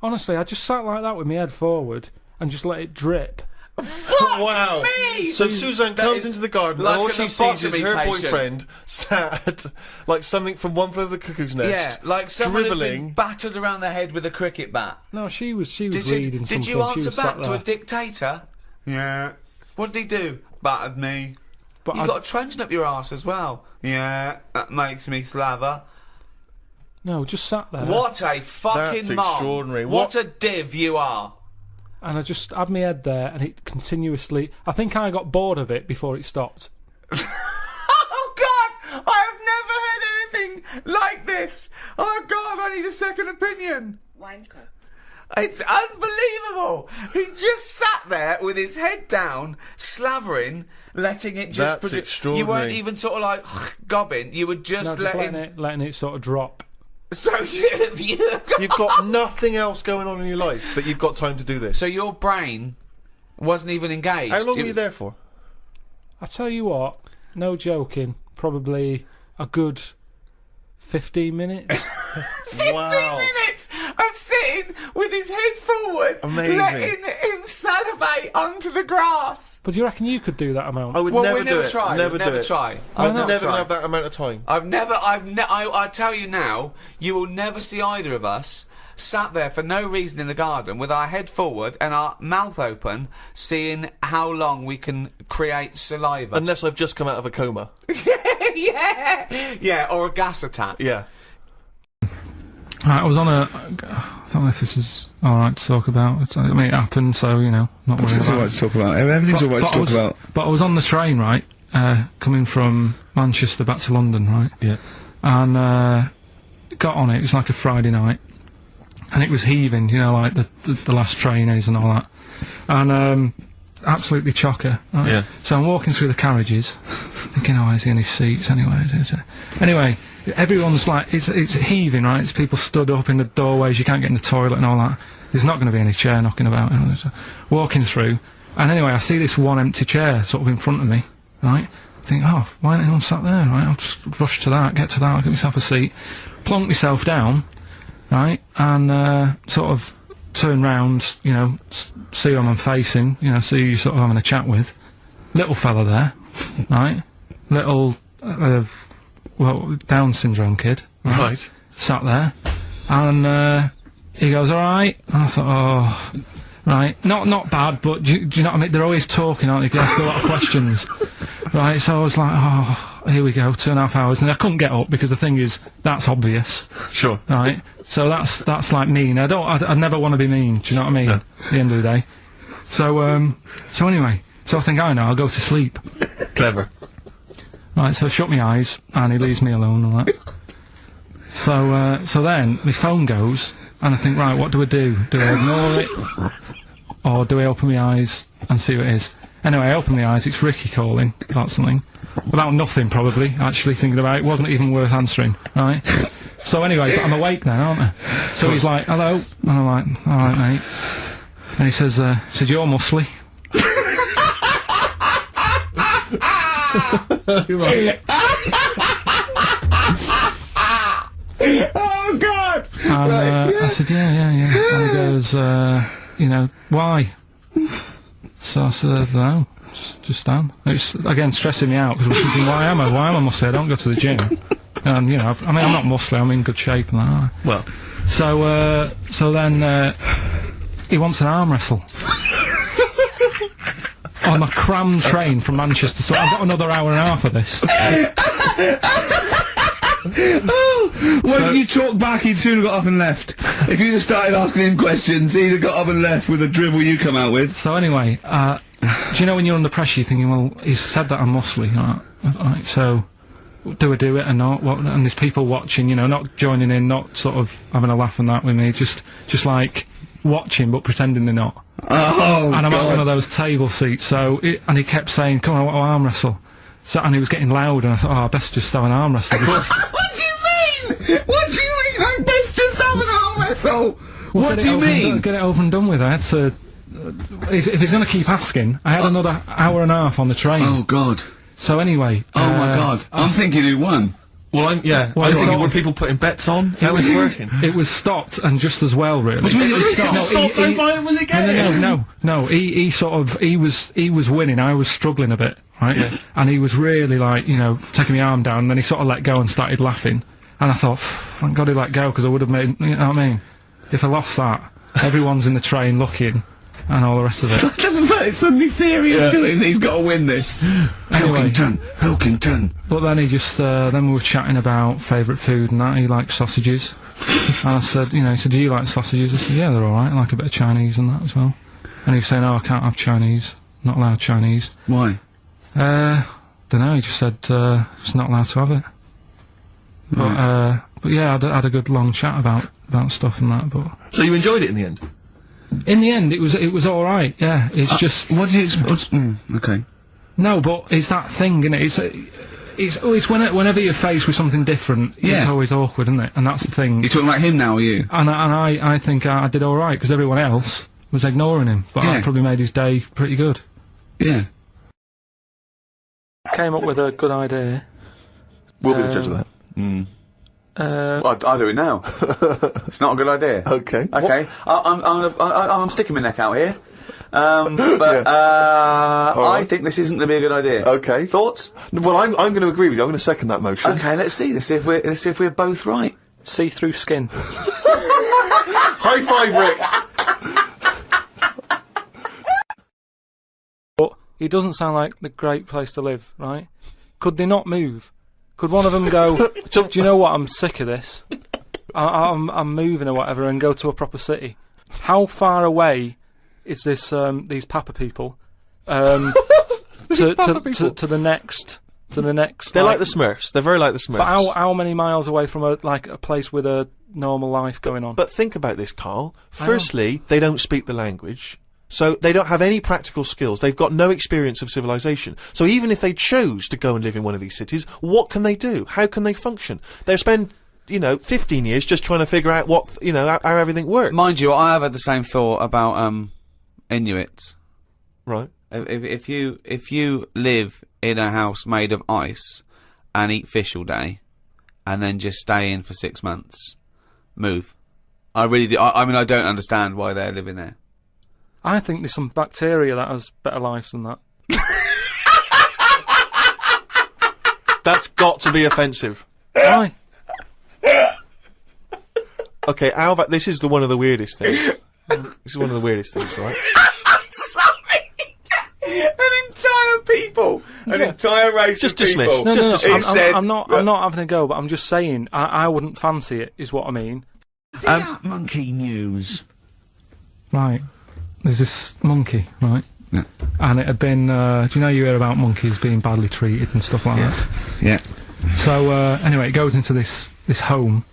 Honestly, I just sat like that with my head forward and just let it drip. Wow. Me! So Suzanne comes into the garden like and all an she sees is her patient. boyfriend sat like something from One Flew Over the Cuckoo's Nest. Yeah, like someone had been dribbling. battered around the head with a cricket bat. No, she was reading something. Did you answer she was back sat to there. a dictator? Yeah. What did he do? Battered me. But You got a truncheon up your arse as well. Yeah, that makes me slather. No, just sat there. What a fucking That's mom. extraordinary. What a div you are. And I just had my head there, and it continuously... I think I got bored of it before it stopped. Oh, God! I have never heard anything like this! Oh, God, I need a second opinion. Wineco. It's unbelievable. He just sat there with his head down, slavering, letting it just That's extraordinary. You weren't even sort of like gobbing. You were just, letting it sort of drop. So You've got nothing else going on in your life, but you've got time to do this. So your brain wasn't even engaged. How long were you there for? I tell you what, no joking, probably a good 15 minutes. 15 minutes of sitting with his head forward, Amazing. letting him salivate onto the grass. But do you reckon you could do that amount? I would never do it. Never do it. Try. I'm never gonna have that amount of time. I tell you now, you will never see either of us sat there for no reason in the garden with our head forward and our mouth open, seeing how long we can create saliva. Unless I've just come out of a coma. Yeah, or a gas attack. Yeah. I was on a... I don't know if this is alright to talk about. I mean, it happened, so, you know, not worried about it. It's alright to talk about. Everything's alright to talk about. But I was on the train, right, coming from Manchester back to London, right? Yeah. And got on it. It was like a Friday night. And it was heaving, you know, like the last train is and all that. And absolutely chocker. Right? Yeah. So I'm walking through the carriages, thinking, oh, is there any seats anyway? Anyway, everyone's like, it's heaving, right? It's people stood up in the doorways, you can't get in the toilet and all that. There's not going to be any chair knocking about. You know, so walking through, and anyway, I see this one empty chair sort of in front of me, right? I think, oh, why ain't anyone sat there, right? I'll just rush to that, get to that, I'll get myself a seat, plonk myself down, right, and sort of turn round, you know, see who I'm facing, you know, see who you're sort of having a chat with. Little fella there, right? Little, well, Down syndrome kid, Right. Sat there, and he goes, all right. And I thought, oh, right, not bad, but do you know what I mean? They're always talking, aren't they? You can ask a lot of questions, right? So I was like, oh, here we go, 2.5 hours, and I couldn't get up because the thing is, that's obvious, Sure. right? So that's like mean. I never want to be mean. Do you know what I mean? No. At the end of the day. So anyway, so I think I know. I'll go to sleep. Clever. Right, so I shut my eyes, and he leaves me alone and that. So then, my phone goes, and I think, right, what do I do? Do I ignore it? Or do I open my eyes and see what it is? Anyway, I open my eyes, it's Ricky calling about something. About nothing, probably, actually thinking about it. It wasn't even worth answering, right? So anyway, but I'm awake now, aren't I? So he's like, hello? And I'm like, alright, mate. And he says, you're muscly. Oh God! And I said, yeah. And he goes, you know, why? So I said, no, just down. It's again stressing me out because I'm thinking, why am I muscly? I don't go to the gym. And you know, I'm not muscly. I'm in good shape and that. Well. So then he wants an arm wrestle. On a crammed train from Manchester, so I've got another hour and a half of this. If you talked back, he'd soon have got up and left. If you'd have started asking him questions, he'd have got up and left with the drivel you come out with. So anyway, do you know when you're under pressure, you're thinking, well, he's said that I'm muscly, right? So do I do it or not? What? And there's people watching, you know, not joining in, not sort of having a laugh and that with me, just like watching but pretending they're not. Oh, and I'm God. at one of those table seats, and he kept saying, come on, I'll arm wrestle. So, and he was getting loud, and I thought, I best just have an arm wrestle. What do you mean? What do you mean? I best just have an arm wrestle. What do you mean? Get it over and done with. I had to. If he's going to keep asking, I had another hour and a half on the train. Oh God. So anyway. Oh my God. I'm thinking who won. Well, I'm thinking, were people putting bets on? How was it working? It was stopped, and just as well, really. What do you mean it was stopped? Was it game? No. He was winning. I was struggling a bit, right? Yeah. And he was really like, you know, taking my arm down. And then he sort of let go and started laughing. And I thought, thank God he let go, because I would have made, you know what I mean? If I lost that, everyone's in the train looking, and all the rest of it. It's suddenly serious to him. He's got to win this. Anyway, Pilkington. But then he just, then we were chatting about favourite food and that. He likes sausages. And I said, you know, he said, do you like sausages? I said, yeah, they're alright. I like a bit of Chinese and that as well. And he was saying, oh, I can't have Chinese. Not allowed Chinese. Why? Dunno, he just said, just not allowed to have it. But yeah, I had a good long chat about stuff and that, but... So you enjoyed it in the end? In the end, it was all right. Yeah, it's just. What do you? Okay. No, but it's that thing, isn't it? It's whenever you're faced with something different, it's always awkward, isn't it? And that's the thing. You're talking about him now, are you? And I think I did all right because everyone else was ignoring him, but I probably made his day pretty good. Yeah. Came up with a good idea. We'll be the judge of that. I'll do it now. It's not a good idea. Okay. Okay. I'm sticking my neck out here. I think this isn't going to be a good idea. Okay. Thoughts? Well, I'm going to agree with you. I'm going to second that motion. Okay, let's see. Let's see if we're both right. See-through skin. High five, Rick. But it doesn't sound like the great place to live, right? Could they not move? Could one of them go, do you know what, I'm sick of this. I'm moving or whatever and go to a proper city. How far away is this, these Papa people, to the next... They're like the Smurfs. They're very like the Smurfs. But how many miles away from a place with a normal life going on? But think about this, Karl. Firstly, they don't speak the language. So they don't have any practical skills. They've got no experience of civilization. So even if they chose to go and live in one of these cities, what can they do? How can they function? They'll spend, 15 years just trying to figure out what, how everything works. Mind you, I have had the same thought about Inuits. Right. If you live in a house made of ice and eat fish all day, and then just stay in for 6 months, move. I really do. I mean, I don't understand why they're living there. I think there's some bacteria that has better lives than that. That's got to be offensive. Why? Okay, how about this is one of the weirdest things. This is one of the weirdest things, right? Sorry! An entire people! An entire race just of people! Dismiss. I'm not having a go, but I'm just saying, I wouldn't fancy it, is what I mean. See that monkey news? Right. There's this monkey, right? Yeah. And it had been, do you know you hear about monkeys being badly treated and stuff like that? Yeah. So, anyway, it goes into this home.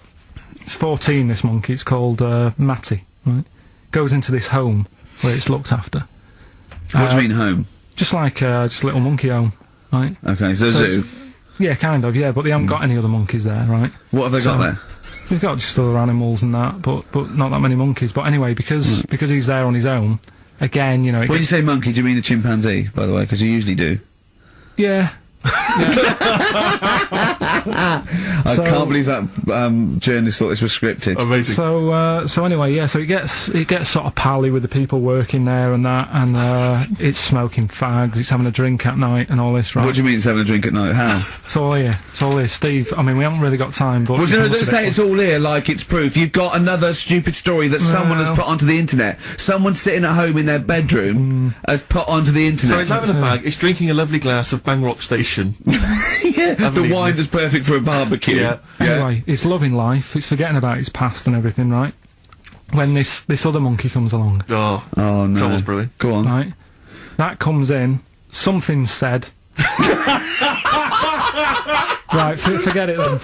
It's 14, this monkey. It's called, Matty, right? Goes into this home where it's looked after. What do you mean, home? Just like, just a little monkey home, right? Okay, so zoo? Yeah, kind of, yeah, but they haven't got any other monkeys there, right? What have they got there? They've got just other animals and that, but not that many monkeys. But anyway, because he's there on his own, again, When you say monkey, do you mean a chimpanzee, by the way? Because you usually do. Yeah. I can't believe that journalist thought this was scripted. Amazing. So anyway, yeah. So it gets sort of pally with the people working there and that, and it's smoking fags. It's having a drink at night and all this, right? What do you mean it's having a drink at night? How? It's all here. It's all here, Steve. I mean, we haven't really got time, but well, don't say it's all here like it's proof. You've got another stupid story that someone has put onto the internet. Someone sitting at home in their bedroom has put onto the internet. So it's having a fag. It's drinking a lovely glass of Bang Rock Station. Yeah, the wine that's perfect for a barbecue. Yeah. Anyway, it's loving life. It's forgetting about its past and everything, right? When this other monkey comes along. Oh no. Trouble's brewing. Go on. Right. That comes in. Something's said. Right, forget it then.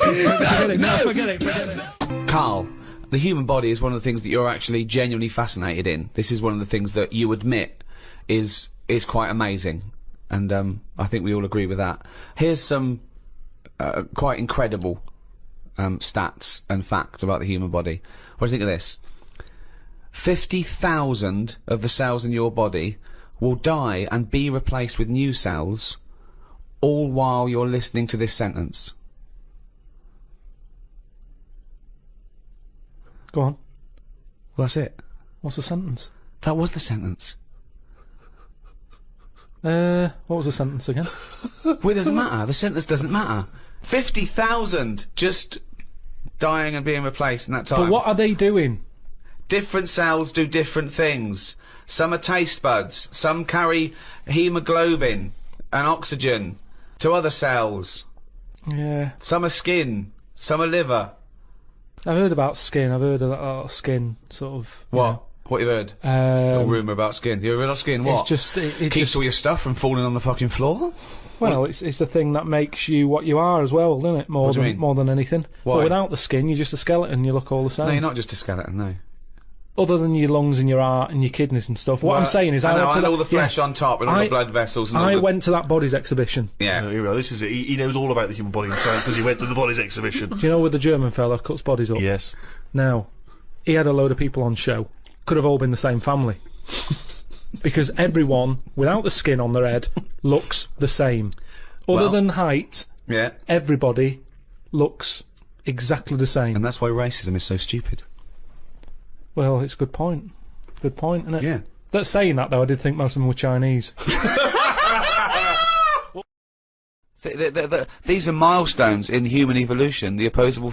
Forget it. Karl, the human body is one of the things that you're actually genuinely fascinated in. This is one of the things that you admit is quite amazing. And I think we all agree with that. Here's some quite incredible stats and facts about the human body. What do you think of this? 50,000 of the cells in your body will die and be replaced with new cells, all while you're listening to this sentence. Go on. Well, that's it. What's the sentence? That was the sentence. What was the sentence again? Well, it doesn't matter. The sentence doesn't matter. 50,000 just dying and being replaced in that time. But what are they doing? Different cells do different things. Some are taste buds. Some carry hemoglobin and oxygen to other cells. Yeah. Some are skin. Some are liver. I've heard about skin. I've heard about skin, sort of. What? What you heard? A rumour about skin. You heard about skin? What? It's just it keeps all your stuff from falling on the fucking floor. Well, it's the thing that makes you what you are as well, doesn't it? More than anything. Why? Well, without the skin, you're just a skeleton. You look all the same. No, you're not just a skeleton. No. other than your lungs and your heart and your kidneys and stuff. What I'm saying is, I went to all the flesh on top and all the blood vessels. And I went to that bodies exhibition. Yeah, this is it. He knows all about the human body and science because he went to the bodies exhibition. Do you know where the German fella cuts bodies up? Yes. Now, he had a load of people on show. Could have all been the same family. Because everyone, without the skin on their head, looks the same. Other than height, everybody looks exactly the same. And that's why racism is so stupid. Well, it's a good point. Good point, isn't it? Yeah. That's saying that, though, I did think most of them were Chinese. These are milestones in human evolution. The opposable,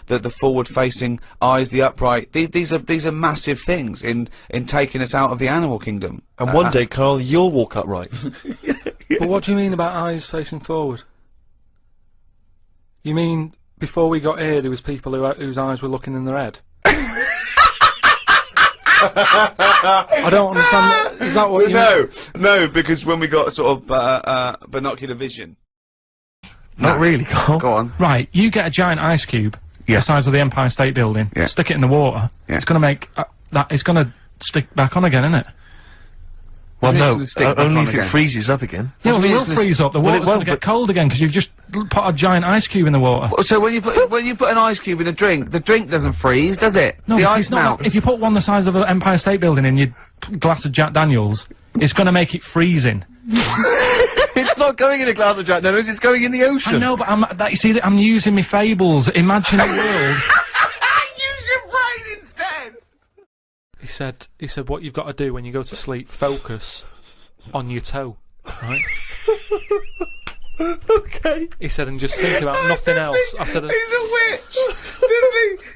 the forward-facing eyes, the upright. These are massive things in taking us out of the animal kingdom. And one day, Karl, you'll walk upright. But what do you mean about eyes facing forward? You mean before we got here, there was people whose eyes were looking in their head? I don't understand. Is that what you mean? No, because when we got sort of binocular vision. Not really, Karl. Go on. Right, you get a giant ice cube the size of the Empire State Building, stick it in the water, it's going to make it's going to stick back on again, isn't it? Well, no, only if it freezes up again. Yeah, well, it will freeze up. The water's going to get cold again because you've just put a giant ice cube in the water. So when you put an ice cube in a drink, the drink doesn't freeze, does it? No, the ice melts. If you put one the size of the Empire State Building in your glass of Jack Daniels, it's going to make it freezing. It's not going in a glass of Jack Daniels, it's going in the ocean. I know, but you see, I'm using my fables, imaginary world. Use your brain instead! He said, what you've got to do when you go to sleep, focus on your toe, right? Okay. He said, and just think about nothing else. I said, he's a witch!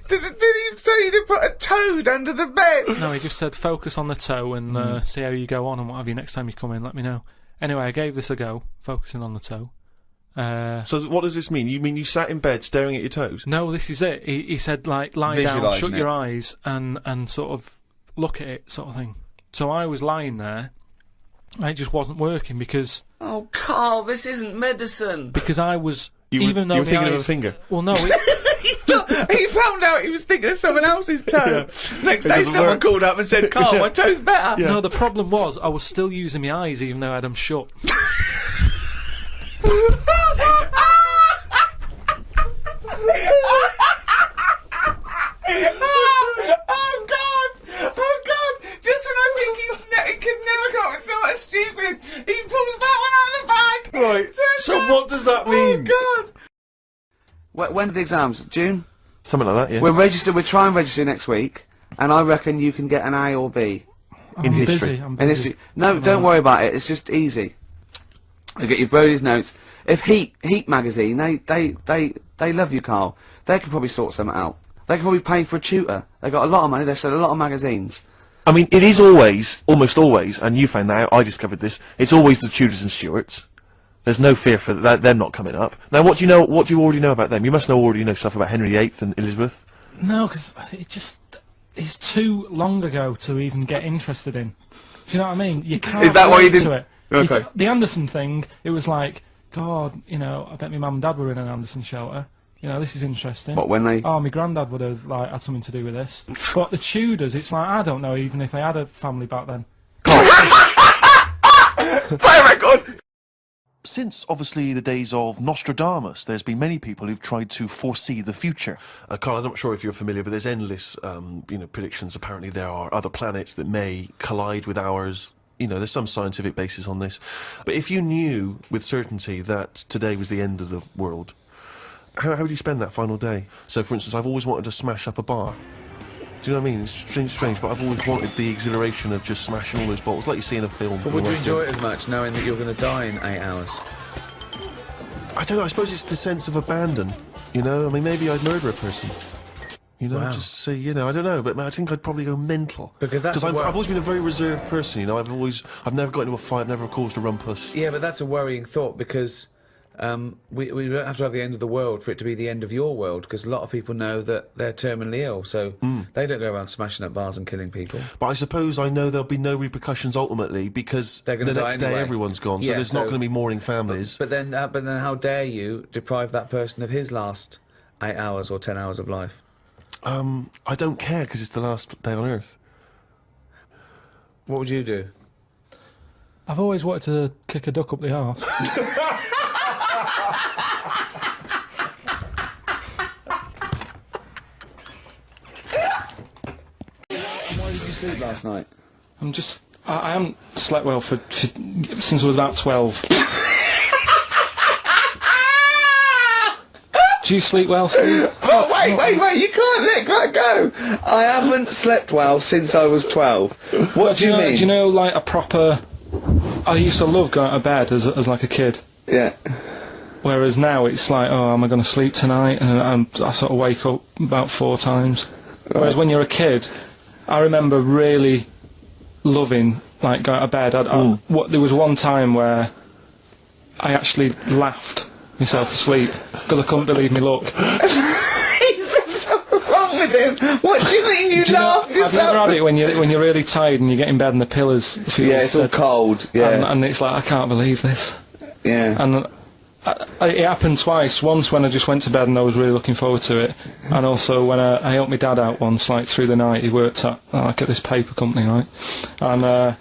Did he say to put a toad under the bed? No, he just said, focus on the toe and see how you go on and what have you. Next time you come in, let me know. Anyway, I gave this a go, focusing on the toe. So what does this mean? You mean you sat in bed staring at your toes? No, this is it. He said, like, lie down, shut your eyes, and sort of look at it, sort of thing. So I was lying there, and it just wasn't working because... Oh, Karl, this isn't medicine! Because I was... You were thinking of a finger? Well, no, he found out he was thinking of someone else's toe. Next day someone called up and said, Karl, my toe's better. No, the problem was I was still using my eyes even though I had them shut. Oh God! Just when I think he could never come up with so much stupid, he pulls that one out of the bag! Right, so what does that mean? Oh God! When are the exams? June? Something like that, yeah. We're trying to register next week, and I reckon you can get an A or B. I'm busy. In history. No, don't worry about it, it's just easy. You get your Brody's notes. If Heat magazine, they love you, Karl. They could probably sort something out. They could probably pay for a tutor. They got a lot of money, they sell a lot of magazines. I mean, it is always, almost always, and you found that out, I discovered this, it's always the Tudors and Stuarts. There's no fear for them not coming up. Now, what do you already know about them? You must already know stuff about Henry VIII and Elizabeth. No, because it's too long ago to even get interested in. Do you know what I mean? You can't. Is that why you didn't? It. Okay. The Anderson thing, it was like, God, you know, I bet my mum and dad were in an Anderson shelter. You know, this is interesting. What, when they... Oh, my granddad would have, like, had something to do with this. But the Tudors, it's like, I don't know even if they had a family back then. Play a record! Since, obviously, the days of Nostradamus, there's been many people who've tried to foresee the future. Karl, I'm not sure if you're familiar, but there's endless, predictions. Apparently there are other planets that may collide with ours. You know, there's some scientific basis on this. But if you knew with certainty that today was the end of the world, how would you spend that final day? So, for instance, I've always wanted to smash up a bar. Do you know what I mean? It's strange, but I've always wanted the exhilaration of just smashing all those bottles, like you see in a film. But would you enjoy it as much, knowing that you're going to die in 8 hours? I don't know, I suppose it's the sense of abandon, you know? I mean, maybe I'd murder a person. You know, just see, you know, I don't know, but I think I'd probably go mental. Because I've always been a very reserved person, you know, I've never got into a fight, never caused a rumpus. Yeah, but that's a worrying thought, because we don't have to have the end of the world for it to be the end of your world, because a lot of people know that they're terminally ill, so they don't go around smashing up bars and killing people. But I suppose I know there'll be no repercussions ultimately, because the next day everyone's gone, so there's not going to be mourning families. But then how dare you deprive that person of his last 8 hours or 10 hours of life? I don't care, because it's the last day on Earth. What would you do? I've always wanted to kick a duck up the arse. Why did you sleep last night? I haven't slept well since I was about 12. Do you sleep well, Steve? Oh, wait, you can't let that go! I haven't slept well since I was 12. What do you mean? Do you know, like, a proper... I used to love going to bed as like a kid. Yeah. Whereas now it's like, oh, am I going to sleep tonight? And I sort of wake up about 4 times. Right. Whereas when you're a kid, I remember really loving, like, going to bed. There was one time where I actually laughed myself to sleep because I couldn't believe me luck. What's so wrong with him? What do you mean you laugh yourself? Have you ever had it when you're really tired and you get in bed and the pillows feel it's all cold, yeah. And it's like, I can't believe this. Yeah. And it happened twice. Once when I just went to bed and I was really looking forward to it, and also when I helped my dad out once, like, through the night. He worked at this paper company, right? And I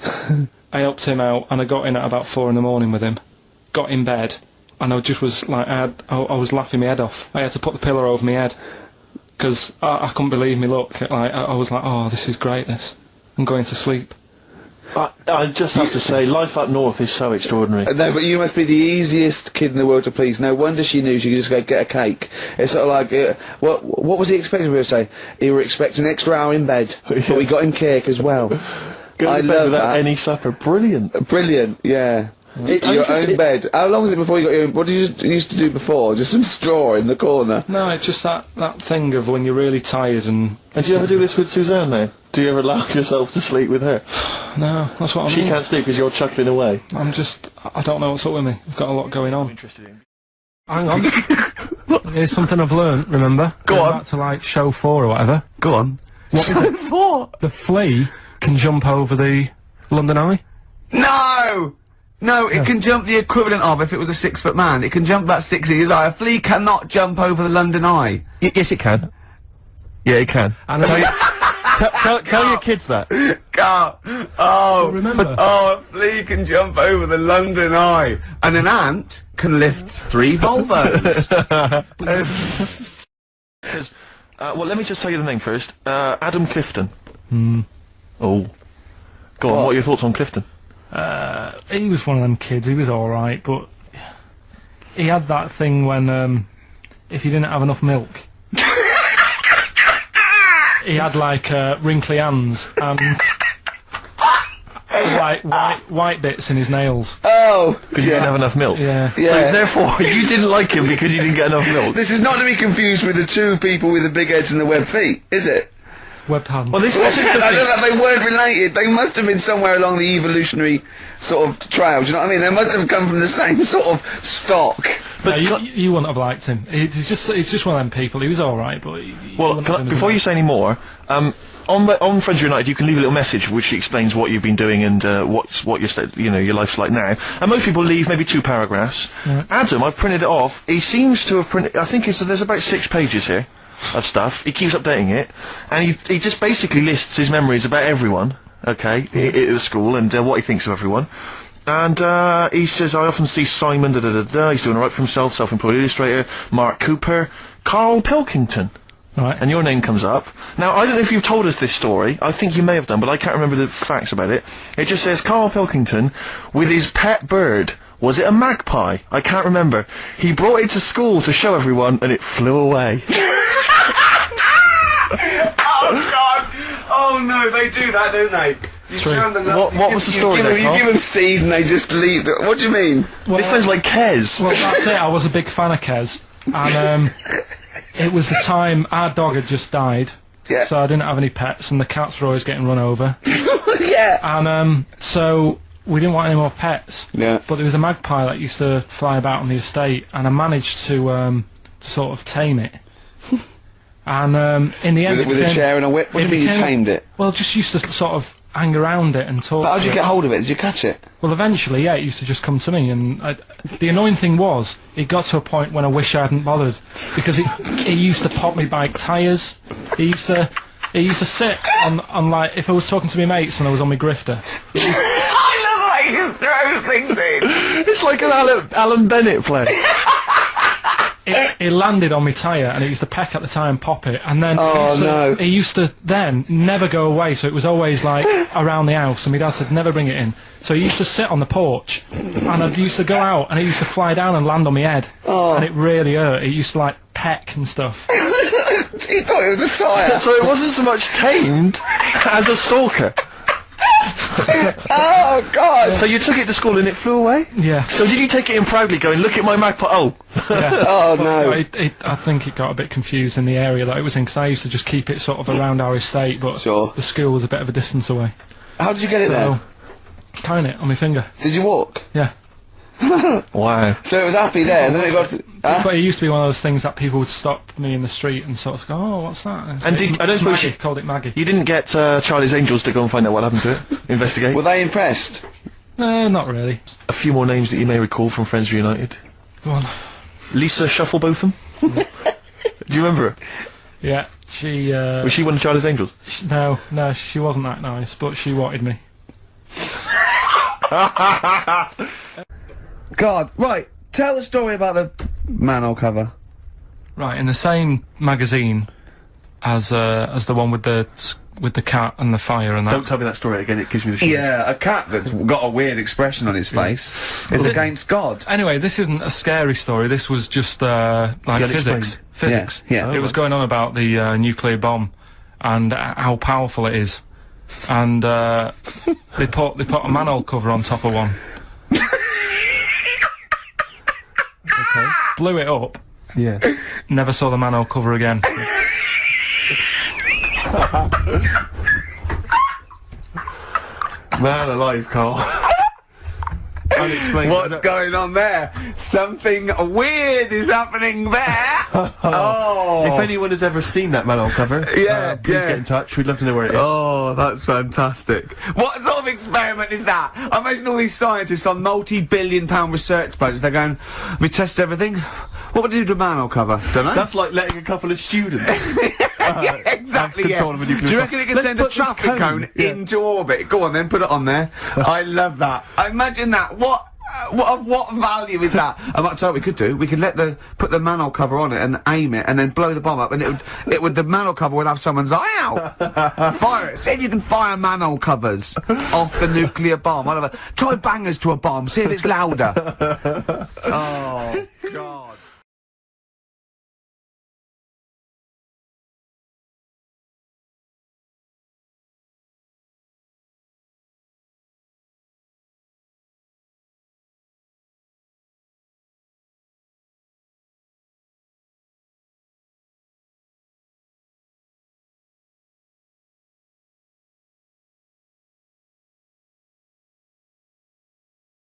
helped him out, and I got in at about 4 in the morning with him. Got in bed, and I just was like, I was laughing my head off. I had to put the pillow over my head because I couldn't believe me luck. Like, I was like, oh, this is great. This. I'm going to sleep. I just have to say, life up north is so extraordinary. No, but you must be the easiest kid in the world to please. No wonder she knew she could just go get a cake. It's sort of like, what was he expecting me to say? He were expecting an extra hour in bed, but we got him cake as well. Go to bed without any supper. Brilliant. Brilliant, yeah. Your own bed. How long was it before you got your own? What did you used to do before? Just some straw in the corner? No, it's just that thing of when you're really tired and... And do you ever do this with Suzanne now? Do you ever laugh yourself to sleep with her? No, that's what I mean. She can't sleep because you're chuckling away. I don't know what's up with me. I've got a lot going on. Hang on. Here's something I've learnt, remember? Go on. Back to, like, show 4 or whatever. Go on. What is it? 4? The flea can jump over the London Eye? No! No, it can jump the equivalent of, if it was a 6-foot man, it can jump about 6 inches high. A flea cannot jump over the London Eye. Yes, it can. Yeah, it can. And tell your kids that. Karl. Remember. Oh, a flea can jump over the London Eye. And an ant can lift 3 Volvos. Well, let me just tell you the name first. Adam Clifton. Oh. Go on, what are your thoughts on Clifton? He was one of them kids. He was alright, but he had that thing when if you didn't have enough milk, he had like wrinkly hands and white bits in his nails. Oh, because he didn't have enough milk. Yeah. Yeah. So therefore, you didn't like him because you didn't get enough milk. This is not to be confused with the 2 people with the big heads and the webbed feet, is it? Webbed hands. Well, this I don't know, they weren't related. They must have been somewhere along the evolutionary sort of trail. Do you know what I mean? They must have come from the same sort of stock. But you wouldn't have liked him. He's just one of them people. He was all right, but before you say any more, on Friends United, you can leave a little message which explains what you've been doing and what your life's like now. And most people leave maybe 2 paragraphs. Right. Adam, I've printed it off. He seems to have printed. I think there's about 6 pages here of stuff. He keeps updating it, and he just basically lists his memories about everyone. Okay, at the school and what he thinks of everyone. And he says, I often see Simon, he's doing all right for himself, self-employed illustrator, Mark Cooper, Karl Pilkington. Right. And your name comes up. Now, I don't know if you've told us this story. I think you may have done, but I can't remember the facts about it. It just says, Karl Pilkington, with his pet bird. Was it a magpie? I can't remember. He brought it to school to show everyone, and it flew away. Oh, God! Oh, no, they do that, don't they? You show them what was the story there, You give them seeds and they just leave. What do you mean? Well, this sounds like Kez. Well, that's it. I was a big fan of Kez. And it was the time our dog had just died. Yeah. So I didn't have any pets, and the cats were always getting run over. Yeah. And so we didn't want any more pets. Yeah. But there was a magpie that used to fly about on the estate, and I managed to sort of tame it. And in the end, with a chair and a whip. What do you mean you tamed it? Well, just used to sort of hang around it and talk. But how did you get hold of it? Did you catch it? Well, eventually, yeah, it used to just come to me, and the annoying thing was, it got to a point when I wish I hadn't bothered, because it used to pop me bike tyres. It used to he used to sit on like, if I was talking to my mates and I was on my grifter. I love the way he just throws things in. It's like an Alan Bennett play. It landed on my tyre and it used to peck at the tyre and pop it, and then he used to then never go away, so it was always like around the house, and my dad said never bring it in, so he used to sit on the porch and I used to go out and it used to fly down and land on my head, and it really hurt. It used to like peck and stuff. He thought it was a tyre. So it wasn't so much tamed as a stalker. Oh God! So you took it to school and it flew away? Yeah. So did you take it in proudly, going, "Look at my magpie"? Oh. Yeah. Oh no! I think it got a bit confused in the area that it was in, because I used to just keep it sort of around our estate, but the school was a bit of a distance away. How did you get it there? Carrying it on my finger. Did you walk? Yeah. Wow. So it was happy there, and then it got to... But it used to be one of those things that people would stop me in the street and sort of go, "Oh, what's that?" And I don't suppose you called it Maggie. You didn't get Charlie's Angels to go and find out what happened to it? Investigate? Were they impressed? No, not really. A few more names that you may recall from Friends Reunited. Go on. Lisa Shufflebotham? Do you remember her? Yeah, she... Was she one of Charlie's Angels? No, she wasn't that nice, but she wanted me. God, right, tell the story about the manhole cover. Right, in the same magazine as the one with the cat and the fire and that. Don't tell me that story again, it gives me the shivers. Yeah, a cat that's got a weird expression on its face is against God. Anyway, this isn't a scary story, this was just, like physics. Physics. Yeah. It was going on about the, nuclear bomb and how powerful it is. And, they put a manhole cover on top of one. Okay. Blew it up. Yeah. Never saw the manhole cover again. Man alive, Karl. Unexplained. What's going on there? Something weird is happening there. Oh. If anyone has ever seen that manhole cover, please get in touch. We'd love to know where it is. Oh, that's fantastic. What sort of experiment is that? I imagine all these scientists on multi-billion-pound research projects, they're going, we test everything. What would you do to a manhole cover? Don't know. That's like letting a couple of students yeah, exactly, have control of a nuclear Do you reckon it can send a traffic cone into orbit? Go on then, put it on there. I love that. Imagine that. What value is that? I might tell you what we could do. We could put the manhole cover on it and aim it and then blow the bomb up, and the manhole cover would have someone's eye out. Fire it. See if you can fire manhole covers off the nuclear bomb. Try bangers to a bomb. See if it's louder. Oh.